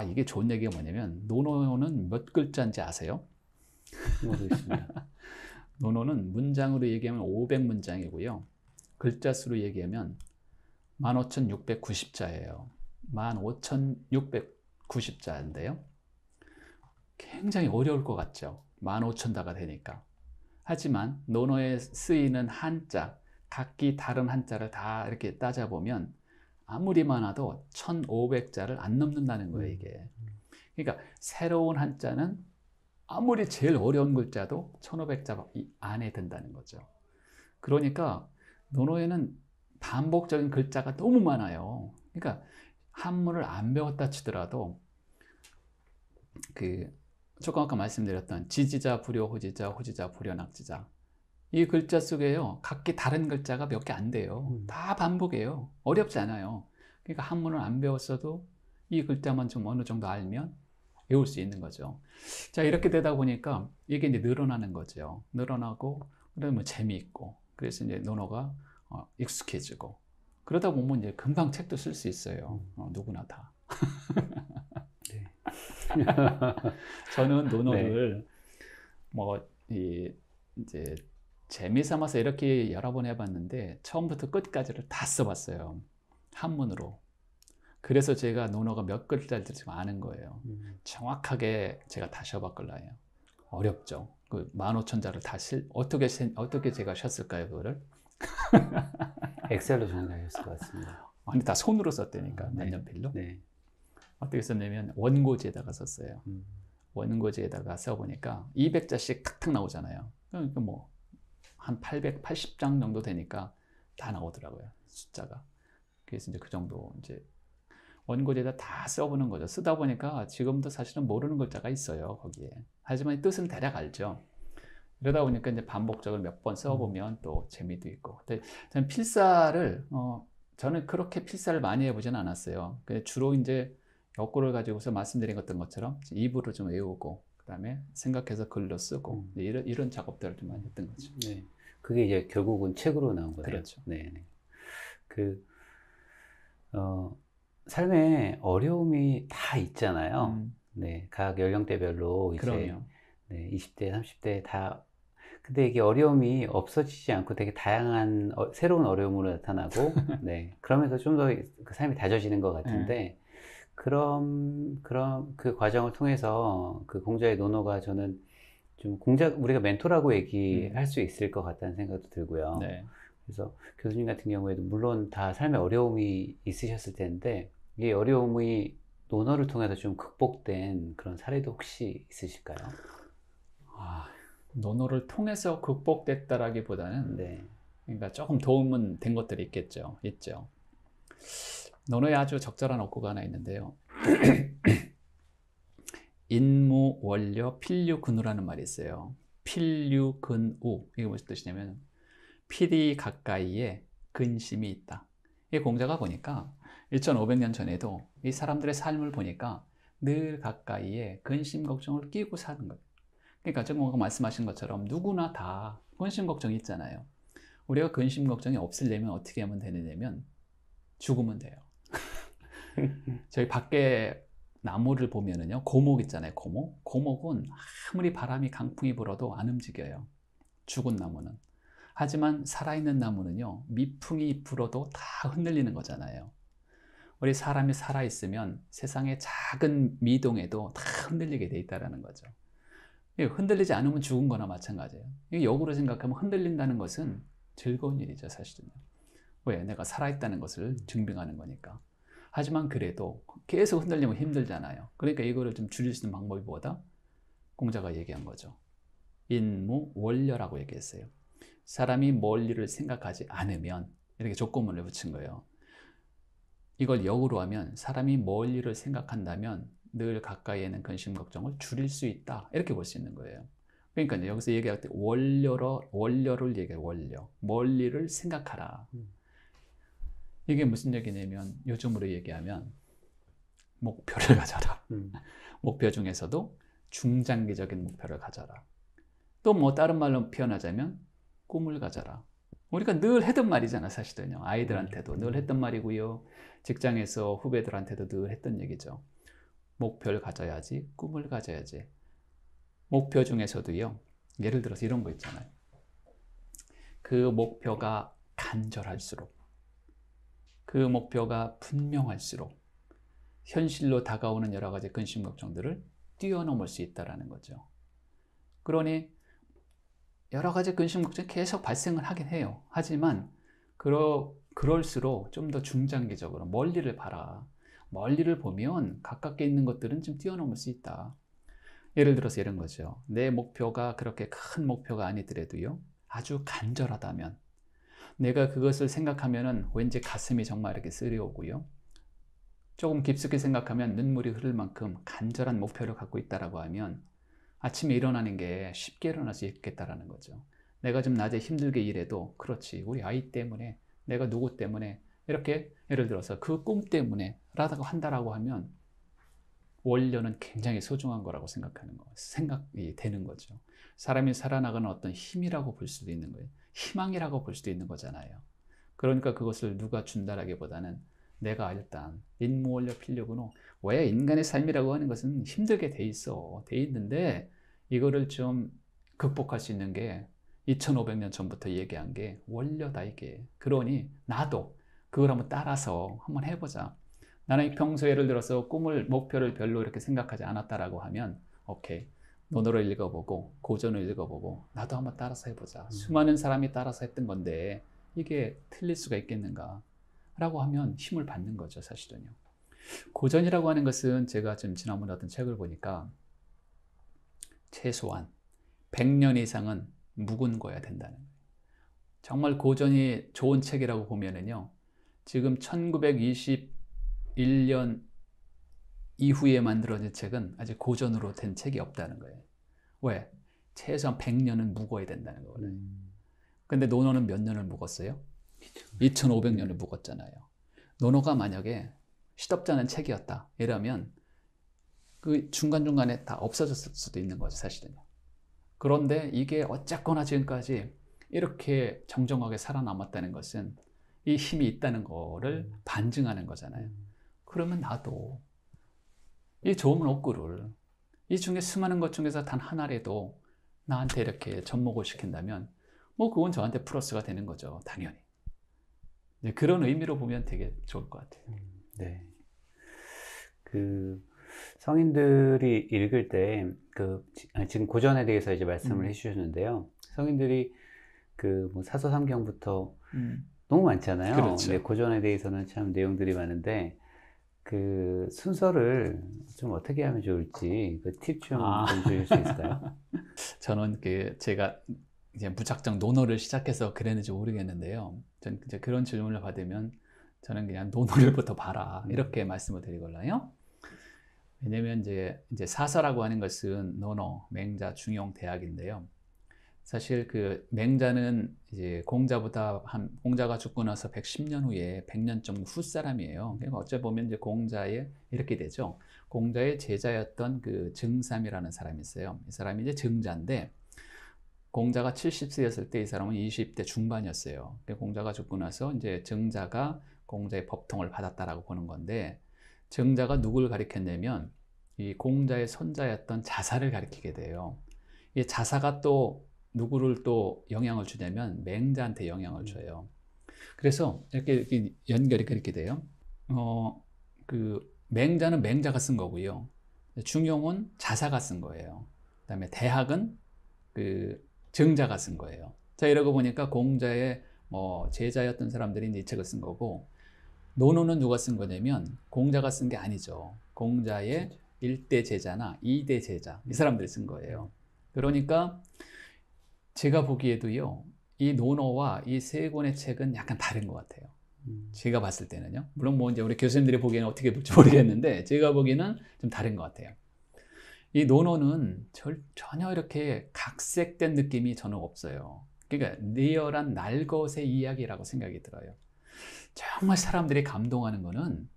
이게 좋은 얘기가 뭐냐면 논어는 몇 글자인지 아세요? 모르겠습니다. 논어는 문장으로 얘기하면 500문장이고요. 글자 수로 얘기하면 15,690자예요. 15,690자인데요. 굉장히 어려울 것 같죠. 15,000자가 되니까. 하지만 논어에 쓰이는 한자, 각기 다른 한자를 다 이렇게 따져보면 아무리 많아도 1,500자를 안 넘는다는 거예요, 이게. 그러니까 새로운 한자는 아무리 제일 어려운 글자도 1500자 안에 든다는 거죠. 그러니까 노노에는 반복적인 글자가 너무 많아요. 그러니까 한문을 안 배웠다 치더라도 그 조금 아까 말씀드렸던 지지자, 불효, 후지자, 후지자, 불효, 낙지자 이 글자 속에요 각기 다른 글자가 몇 개 안 돼요. 다 반복이에요. 어렵지 않아요. 그러니까 한문을 안 배웠어도 이 글자만 좀 어느 정도 알면 외울 수 있는 거죠. 자, 이렇게 되다 보니까 이게 이제 늘어나는 거죠. 늘어나고 그러면 재미있고 그래서 이제 논어가 익숙해지고 그러다 보면 이제 금방 책도 쓸 수 있어요. 누구나 다. 네. 저는 논어를 이제 재미 삼아서 이렇게 여러 번 해봤는데 처음부터 끝까지를 다 써봤어요. 한문으로. 그래서 제가 논어가 몇 글자인지 지금 아는 거예요. 정확하게 제가 다 쉬어봤걸라요. 어렵죠. 그 15,000자를 다 어떻게 제가 쉬었을까요, 그거를? 엑셀로 정리하셨을 것 같습니다. 아니, 다 손으로 썼다니까, 만년필로. 네. 어떻게 썼냐면 원고지에다가 썼어요. 원고지에다가 써보니까 200자씩 탁탁 나오잖아요. 그러니까 뭐 한 880장 정도 되니까 다 나오더라고요, 숫자가. 그래서 이제 그 정도 이제 원고지에다 다 써보는 거죠. 쓰다 보니까 지금도 사실은 모르는 글자가 있어요, 거기에. 하지만 뜻은 대략 알죠. 이러다 보니까 이제 반복적으로 몇 번 써보면 또 재미도 있고. 근데 저는 필사를, 저는 그렇게 필사를 많이 해보진 않았어요. 주로 이제 역구를 가지고서 말씀드린 것처럼 입으로 좀 외우고, 그 다음에 생각해서 글로 쓰고, 이런 작업들을 좀 많이 했던 거죠. 네. 그게 이제 결국은 책으로 나온 거예요. 그렇죠. 네. 삶에 어려움이 다 있잖아요. 네. 각 연령대별로 이제 그럼요. 네, 20대, 30대 다. 근데 이게 어려움이 없어지지 않고 되게 다양한 새로운 어려움으로 나타나고, 네. 그러면서 좀 더 그 삶이 다져지는 것 같은데, 그럼 그 과정을 통해서 그 공자의 논어가 저는 좀 우리가 멘토라고 얘기할 수 있을 것 같다는 생각도 들고요. 네. 그래서 교수님 같은 경우에도 물론 다 삶에 어려움이 있으셨을 텐데, 이 어려움이 논어를 통해서 좀 극복된 그런 사례도 혹시 있으실까요? 논어를 통해서 극복됐다라기보다는 네. 그러니까 조금 도움은 된 것들이 있죠. 논어에 아주 적절한 어구가 하나 있는데요. 인무 원려 필류근우라는 말이 있어요. 필류근우, 이게 무슨 뜻이냐면 필이 가까이에 근심이 있다. 이 공자가 보니까 1500년 전에도 이 사람들의 삶을 보니까 늘 가까이에 근심 걱정을 끼고 사는 거예요. 그러니까 정모가 말씀하신 것처럼 누구나 다 근심 걱정이 있잖아요. 우리가 근심 걱정이 없으려면 어떻게 하면 되느냐면 죽으면 돼요. 저희 밖에 나무를 보면은요, 고목 있잖아요, 고목. 고목은 아무리 바람이 강풍이 불어도 안 움직여요. 죽은 나무는. 하지만 살아있는 나무는요, 미풍이 불어도 다 흔들리는 거잖아요. 우리 사람이 살아있으면 세상의 작은 미동에도 다 흔들리게 돼 있다는 거죠. 흔들리지 않으면 죽은 거나 마찬가지예요. 역으로 생각하면 흔들린다는 것은 즐거운 일이죠, 사실은요. 왜? 내가 살아있다는 것을 증명하는 거니까. 하지만 그래도 계속 흔들리면 힘들잖아요. 그러니까 이거를 좀 줄일 수 있는 방법이 뭐다? 공자가 얘기한 거죠. 인무 원려라고 얘기했어요. 사람이 멀리를 생각하지 않으면, 이렇게 조건문을 붙인 거예요. 이걸 역으로 하면 사람이 멀리를 생각한다면 늘 가까이에는 근심 걱정을 줄일 수 있다, 이렇게 볼 수 있는 거예요. 그러니까 여기서 얘기할 때 원려를 얘기해요. 원려, 멀리를 생각하라. 이게 무슨 얘기냐면 요즘으로 얘기하면 목표를 가져라. 목표 중에서도 중장기적인 목표를 가져라. 또 뭐 다른 말로 표현하자면 꿈을 가져라. 우리가 늘 했던 말이잖아, 사실은요. 아이들한테도 늘 했던 말이고요. 직장에서 후배들한테도 늘 했던 얘기죠. 목표를 가져야지, 꿈을 가져야지. 목표 중에서도요, 예를 들어서 이런 거 있잖아요. 그 목표가 간절할수록, 그 목표가 분명할수록 현실로 다가오는 여러 가지 근심 걱정들을 뛰어넘을 수 있다는 거죠. 그러니 여러 가지 근심 걱정이 계속 발생을 하긴 해요. 하지만 그럴수록 좀 더 중장기적으로 멀리를 봐라. 멀리를 보면 가깝게 있는 것들은 좀 뛰어넘을 수 있다. 예를 들어서 이런 거죠. 내 목표가 그렇게 큰 목표가 아니더라도요. 아주 간절하다면 내가 그것을 생각하면은 왠지 가슴이 정말 이렇게 쓰려오고요. 조금 깊숙이 생각하면 눈물이 흐를 만큼 간절한 목표를 갖고 있다라고 하면 아침에 일어나는 게 쉽게 일어날 수 있겠다라는 거죠. 내가 좀 낮에 힘들게 일해도 그렇지, 우리 아이 때문에, 내가 누구 때문에, 이렇게 예를 들어서 그 꿈 때문에 라고 한다라고 하면 원료는 굉장히 소중한 거라고 생각이 되는 거죠. 사람이 살아나가는 어떤 힘이라고 볼 수도 있는 거예요. 희망이라고 볼 수도 있는 거잖아요. 그러니까 그것을 누가 준다라기보다는 내가 일단 인무원료 필요구나. 왜 인간의 삶이라고 하는 것은 힘들게 돼 있는데 이거를 좀 극복할 수 있는 게 2500년 전부터 얘기한 게 원료다 이게. 그러니 나도 그걸 한번 따라서 한번 해보자. 나는 평소에 예를 들어서 목표를 별로 이렇게 생각하지 않았다라고 하면 오케이. 논어를 읽어보고 고전을 읽어보고 나도 한번 따라서 해보자. 수많은 사람이 따라서 했던 건데 이게 틀릴 수가 있겠는가 라고 하면 힘을 받는 거죠, 사실은요. 고전이라고 하는 것은 제가 지금 지난번에 어떤 책을 보니까 최소한 100년 이상은 묵은 거야 된다는 거예요. 정말 고전이 좋은 책이라고 보면은요, 지금 1921년 이후에 만들어진 책은 아직 고전으로 된 책이 없다는 거예요. 왜? 최소한 100년은 묵어야 된다는 거거든요. 근데 논어는 몇 년을 묵었어요? 2500년을 묵었잖아요. 논어가 만약에 시덥지 않은 책이었다 이러면 그 중간중간에 다 없어졌을 수도 있는 거죠, 사실은요. 그런데 이게 어쨌거나 지금까지 이렇게 정정하게 살아남았다는 것은 이 힘이 있다는 거를 반증하는 거잖아요. 그러면 나도 이 좋은 업구를 이 중에 수많은 것 중에서 단 하나라도 나한테 이렇게 접목을 시킨다면 뭐 그건 저한테 플러스가 되는 거죠, 당연히. 그런 의미로 보면 되게 좋을 것 같아요. 네. 성인들이 읽을 때 지금 고전에 대해서 이제 말씀을 해주셨는데요. 성인들이 뭐 사서삼경부터 너무 많잖아요. 그렇죠. 근데 고전에 대해서는 참 내용들이 많은데 그 순서를 좀 어떻게 하면 좋을지 그 팁 좀 주실 수 있을까요? 저는 제가 이제 무작정 논어를 시작해서 그랬는지 모르겠는데요. 전 이제 그런 질문을 받으면 저는 그냥 논어를부터 봐라 이렇게 말씀을 드리걸라요. 왜냐면 이제 사서라고 하는 것은 논어, 맹자, 중용, 대학인데요. 사실 그 맹자는 이제 공자가 죽고 나서 110년 후에 100년 정도 후 사람이에요. 그러니까 어째 보면 이제 공자의 이렇게 되죠. 공자의 제자였던 그 증삼이라는 사람이 있어요. 이 사람이 이제 증자인데 공자가 70세였을 때 이 사람은 20대 중반이었어요. 공자가 죽고 나서 이제 증자가 공자의 법통을 받았다라고 보는 건데 증자가 누구를 가리켰냐면 이 공자의 손자였던 자사를 가리키게 돼요. 이 자사가 또 누구를 또 영향을 주냐면 맹자한테 영향을 줘요. 그래서 이렇게 연결이 그렇게 돼요. 맹자는 맹자가 쓴 거고요. 중용은 자사가 쓴 거예요. 그다음에 대학은 증자가 쓴 거예요. 자, 이러고 보니까 공자의 제자였던 사람들이 이 책을 쓴 거고, 논어는 누가 쓴 거냐면 공자가 쓴 게 아니죠. 공자의 1대 제자나 2대 제자, 이 사람들이 쓴 거예요. 그러니까 제가 보기에도요, 이 논어와 이 세 권의 책은 약간 다른 것 같아요. 제가 봤을 때는요. 물론 뭐 이제 우리 교수님들이 보기에는 어떻게 볼지 모르겠는데 제가 보기에는 좀 다른 것 같아요. 이 논어는 전혀 이렇게 각색된 느낌이 저는 없어요. 그러니까 리얼한 날것의 이야기라고 생각이 들어요. 정말 사람들이 감동하는 거는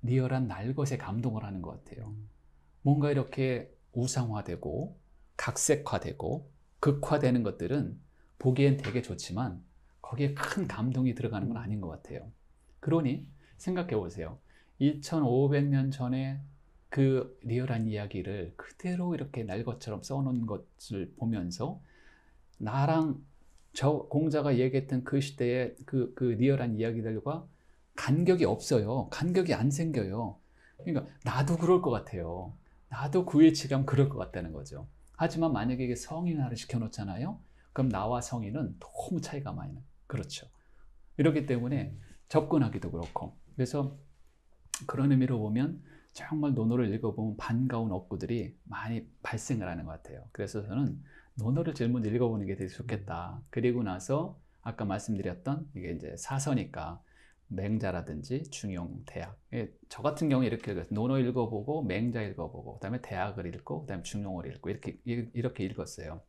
리얼한 날것에 감동을 하는 것 같아요. 뭔가 이렇게 우상화되고 각색화되고 극화되는 것들은 보기엔 되게 좋지만 거기에 큰 감동이 들어가는 건 아닌 것 같아요. 그러니 생각해 보세요. 2500년 전에 그 리얼한 이야기를 그대로 이렇게 날것처럼 써놓은 것을 보면서 나랑 저 공자가 얘기했던 그 시대의 그 리얼한 이야기들과 간격이 없어요. 간격이 안 생겨요. 그러니까 나도 그럴 것 같아요. 나도 그 위치감 그럴 것 같다는 거죠. 하지만 만약에 이게 성인화를 시켜놓잖아요. 그럼 나와 성인은 너무 차이가 많이 나요. 그렇죠. 이렇기 때문에 접근하기도 그렇고. 그래서 그런 의미로 보면 정말 논어를 읽어보면 반가운 어구들이 많이 발생을 하는 것 같아요. 그래서 저는 논어를 제일 먼저 읽어보는 게 되게 좋겠다. 그리고 나서 아까 말씀드렸던 이게 이제 사서니까 맹자라든지 중용, 대학. 저 같은 경우에 이렇게 논어 읽어보고 맹자 읽어보고 그다음에 대학을 읽고 그다음에 중용을 읽고 이렇게 읽었어요.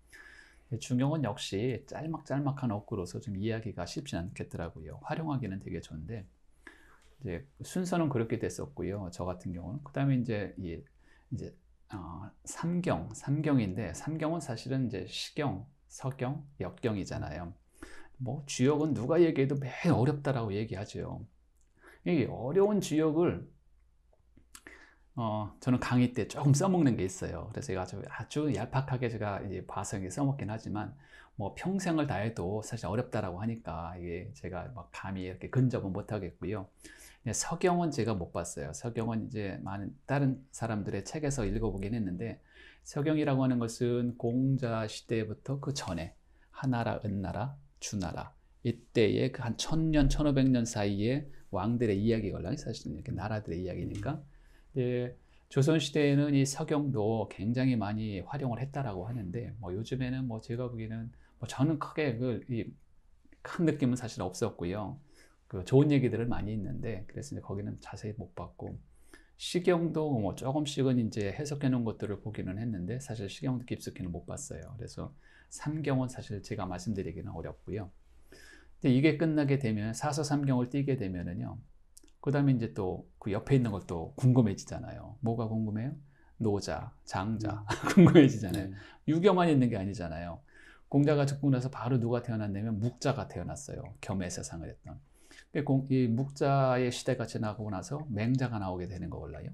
중용은 역시 짤막짤막한 어구로서 좀 이해하기가 쉽지 않겠더라고요. 활용하기는 되게 좋은데 이제 순서는 그렇게 됐었고요. 저 같은 경우는 그다음에 이제 삼경인데 삼경은 사실은 이제 시경, 서경, 역경이잖아요. 뭐 주역은 누가 얘기해도 매우 어렵다라고 얘기하죠. 이 어려운 주역을 저는 강의 때 조금 써먹는 게 있어요. 그래서 제가 아주 얄팍하게 제가 봐서 써먹긴 하지만 뭐 평생을 다해도 사실 어렵다라고 하니까 이게 제가 막 감히 이렇게 근접은 못 하겠고요. 서경은 제가 못 봤어요. 서경은 이제 많은 다른 사람들의 책에서 읽어보긴 했는데 서경이라고 하는 것은 공자 시대부터 그 전에 하나라, 은나라, 주나라 이때의 그 한 1000년, 1500년 사이에 왕들의 이야기가 사실은 이렇게 나라들의 이야기니까 조선시대에는 이 서경도 굉장히 많이 활용을 했다라고 하는데 뭐 요즘에는 뭐 제가 보기에는 뭐 저는 크게 큰 느낌은 사실 없었고요. 그 좋은 얘기들을 많이 있는데 그래서 이제 거기는 자세히 못 봤고 시경도 뭐 조금씩은 이제 해석해 놓은 것들을 보기는 했는데 사실 시경도 깊숙이는 못 봤어요. 그래서 삼경은 사실 제가 말씀드리기는 어렵고요. 근데 이게 끝나게 되면 사서삼경을 띄게 되면은요. 그 다음에 이제 또 그 옆에 있는 것도 궁금해지잖아요. 뭐가 궁금해요? 노자, 장자 궁금해지잖아요. 유교만 있는 게 아니잖아요. 공자가 죽고 나서 바로 누가 태어났냐면 묵자가 태어났어요. 겸해세상을 했던. 이 묵자의 시대가 지나고 나서 맹자가 나오게 되는 거 몰라요?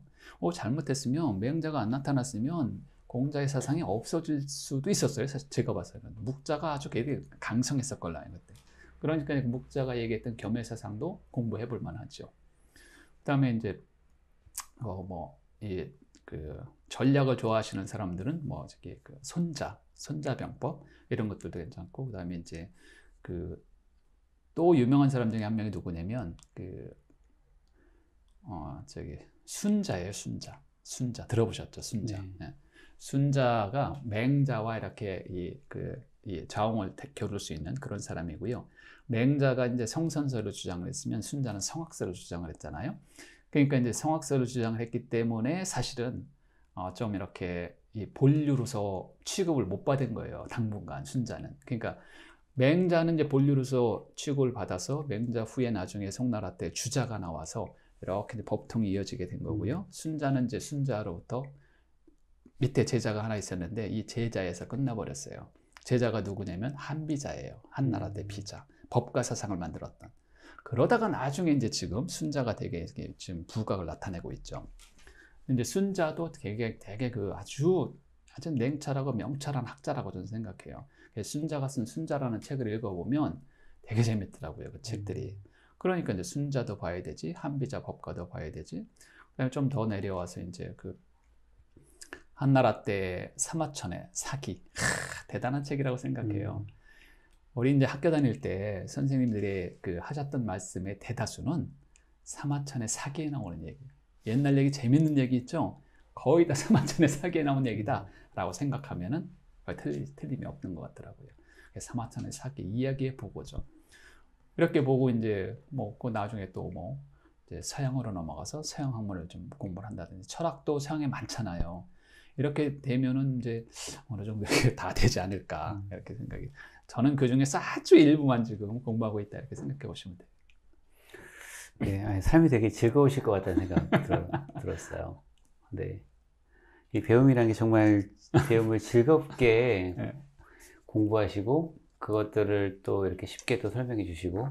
잘못했으면 맹자가 안 나타났으면 공자의 사상이 없어질 수도 있었어요. 사실 제가 봐서는 묵자가 아주 되게 강성했었걸라요 그때. 그러니까 묵자가 얘기했던 겸해세상도 공부해 볼 만하죠. 그다음에 이제 전략을 좋아하시는 사람들은 뭐 저기 그 손자병법 이런 것들도 괜찮고 그다음에 이제 또 유명한 사람 중에 한 명이 누구냐면 순자예요. 순자 들어보셨죠? 순자. 네. 순자가 맹자와 이렇게 이 좌웅을 겨룰 수 있는 그런 사람이고요. 맹자가 이제 성선설을 주장을 했으면 순자는 성악설을 주장을 했잖아요. 그러니까 이제 성악설을 주장을 했기 때문에 사실은 좀 이렇게 이 본류로서 취급을 못 받은 거예요. 당분간 순자는. 그러니까 맹자는 이제 본류로서 취급을 받아서 맹자 후에 나중에 송나라 때 주자가 나와서 이렇게 법통이 이어지게 된 거고요. 순자는 이제 순자로부터 밑에 제자가 하나 있었는데 이 제자에서 끝나버렸어요. 제자가 누구냐면 한비자예요. 한나라 때 비자. 법과 사상을 만들었던. 그러다가 나중에 이제 지금 순자가 되게 지금 부각을 나타내고 있죠. 근데 순자도 되게 그 아주 냉철하고 명철한 학자라고 저는 생각해요. 순자가 쓴 순자라는 책을 읽어보면 되게 재밌더라고요. 그 책들이. 그러니까 이제 순자도 봐야 되지, 한비자 법가도 봐야 되지. 그다음에 좀 더 내려와서 이제 한나라 때 사마천의 사기. 대단한 책이라고 생각해요. 우리 이제 학교 다닐 때 선생님들이 하셨던 말씀의 대다수는 사마천의 사기에 나오는 얘기. 옛날 얘기 재밌는 얘기 있죠? 거의 다 사마천의 사기에 나온 얘기다라고 생각하면은 틀림이 없는 것 같더라고요. 사마천의 사기 이야기의 보고죠. 이렇게 보고 이제 그 나중에 또 이제 서양으로 넘어가서 서양 학문을 좀 공부를 한다든지 철학도 서양에 많잖아요. 이렇게 되면은 이제 어느 정도 다 되지 않을까 이렇게 생각이. 저는 그 중에서 아주 일부만 지금 공부하고 있다 이렇게 생각해 보시면 돼요. 네, 삶이 되게 즐거우실 것 같다는 생각 들었어요. 네, 이 배움이라는 게 정말 배움을 즐겁게 네. 공부하시고 그것들을 또 이렇게 쉽게 또 설명해 주시고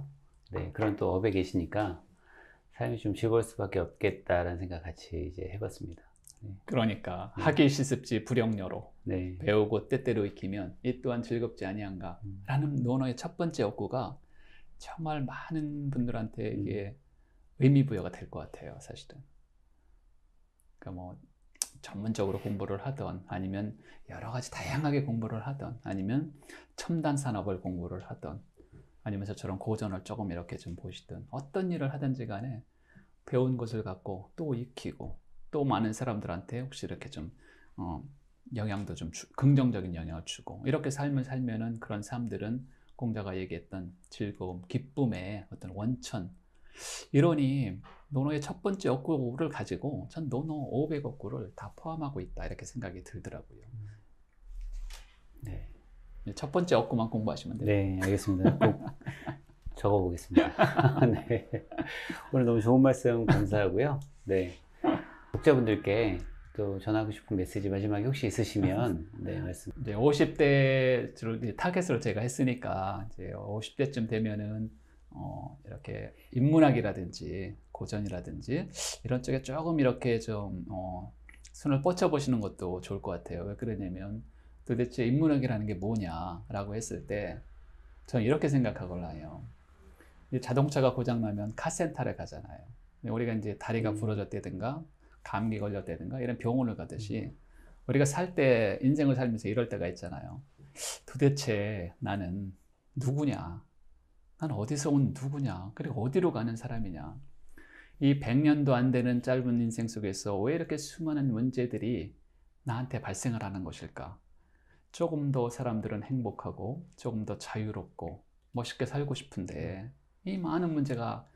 네, 그런 또 업에 계시니까 삶이 좀 즐거울 수밖에 없겠다라는 생각 같이 이제 해봤습니다. 네. 그러니까 하기 실습지 불영녀로 네. 배우고 때때로 익히면 이 또한 즐겁지 아니한가 라는 논어의 첫 번째 어구가 정말 많은 분들한테 이게 의미부여가 될 것 같아요. 사실은. 그러니까 전문적으로 공부를 하던 아니면 여러 가지 다양하게 공부를 하던 아니면 첨단 산업을 공부를 하던 아니면 저처럼 고전을 조금 이렇게 좀 보시든 어떤 일을 하든지 간에 배운 것을 갖고 또 익히고 또 많은 사람들한테 혹시 이렇게 좀 영향도 좀 긍정적인 영향을 주고 이렇게 삶을 살면은 그런 사람들은 공자가 얘기했던 즐거움, 기쁨의 어떤 원천 이러니 노노의 첫 번째 욕구를 가지고 전 노노 500억구를 다 포함하고 있다 이렇게 생각이 들더라고요. 네. 첫 번째 욕구만 공부하시면 돼요. 네, 알겠습니다. 꼭 적어보겠습니다. 네. 오늘 너무 좋은 말씀 감사하고요. 네. 독자분들께 또 전하고 싶은 메시지 마지막에 혹시 있으시면 네, 말씀. 이제 50대 타겟으로 제가 했으니까 이제 50대쯤 되면은 이렇게 인문학이라든지 고전이라든지 이런 쪽에 조금 이렇게 좀 손을 뻗쳐 보시는 것도 좋을 것 같아요. 왜 그러냐면 도대체 인문학이라는 게 뭐냐라고 했을 때 저는 이렇게 생각하거든요. 자동차가 고장나면 카센터를 가잖아요. 우리가 이제 다리가 부러졌다든가 감기 걸렸다든가 이런 병원을 가듯이 우리가 살 때 인생을 살면서 이럴 때가 있잖아요. 도대체 나는 누구냐? 난 어디서 온 누구냐? 그리고 어디로 가는 사람이냐? 이 100년도 안 되는 짧은 인생 속에서 왜 이렇게 수많은 문제들이 나한테 발생을 하는 것일까? 조금 더 사람들은 행복하고 조금 더 자유롭고 멋있게 살고 싶은데 이 많은 문제가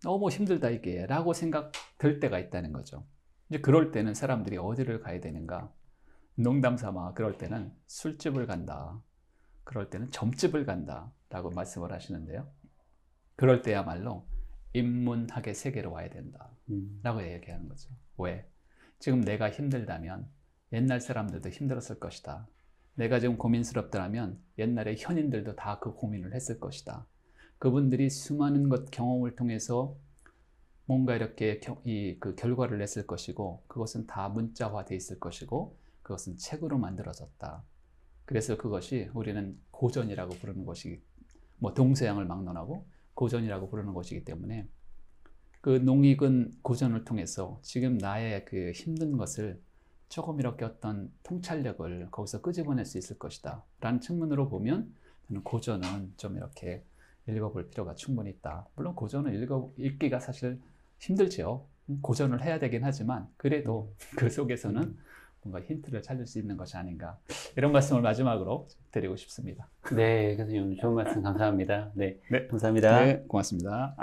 너무 힘들다 이게 라고 생각될 때가 있다는 거죠. 이제 그럴 때는 사람들이 어디를 가야 되는가? 농담 삼아 그럴 때는 술집을 간다. 그럴 때는 점집을 간다 라고 말씀을 하시는데요. 그럴 때야말로 인문학의 세계로 와야 된다 라고 얘기하는 거죠. 왜? 지금 내가 힘들다면 옛날 사람들도 힘들었을 것이다. 내가 지금 고민스럽다면 옛날에 현인들도 다 그 고민을 했을 것이다. 그분들이 수많은 경험을 통해서 뭔가 이렇게 그 결과를 냈을 것이고 그것은 다 문자화되어 있을 것이고 그것은 책으로 만들어졌다. 그래서 그것이 우리는 고전이라고 부르는 것이 뭐 동서양을 막론하고 고전이라고 부르는 것이기 때문에 그 농익은 고전을 통해서 지금 나의 그 힘든 것을 조금 이렇게 어떤 통찰력을 거기서 끄집어낼 수 있을 것이다 라는 측면으로 보면 저는 고전은 좀 이렇게 읽어볼 필요가 충분히 있다. 물론 고전을 읽기가 사실 힘들죠. 고전을 해야 되긴 하지만 그래도 그 속에서는 뭔가 힌트를 찾을 수 있는 것이 아닌가 이런 말씀을 마지막으로 드리고 싶습니다. 네, 교수님 좋은 말씀 감사합니다. 네, 네. 감사합니다. 네, 고맙습니다.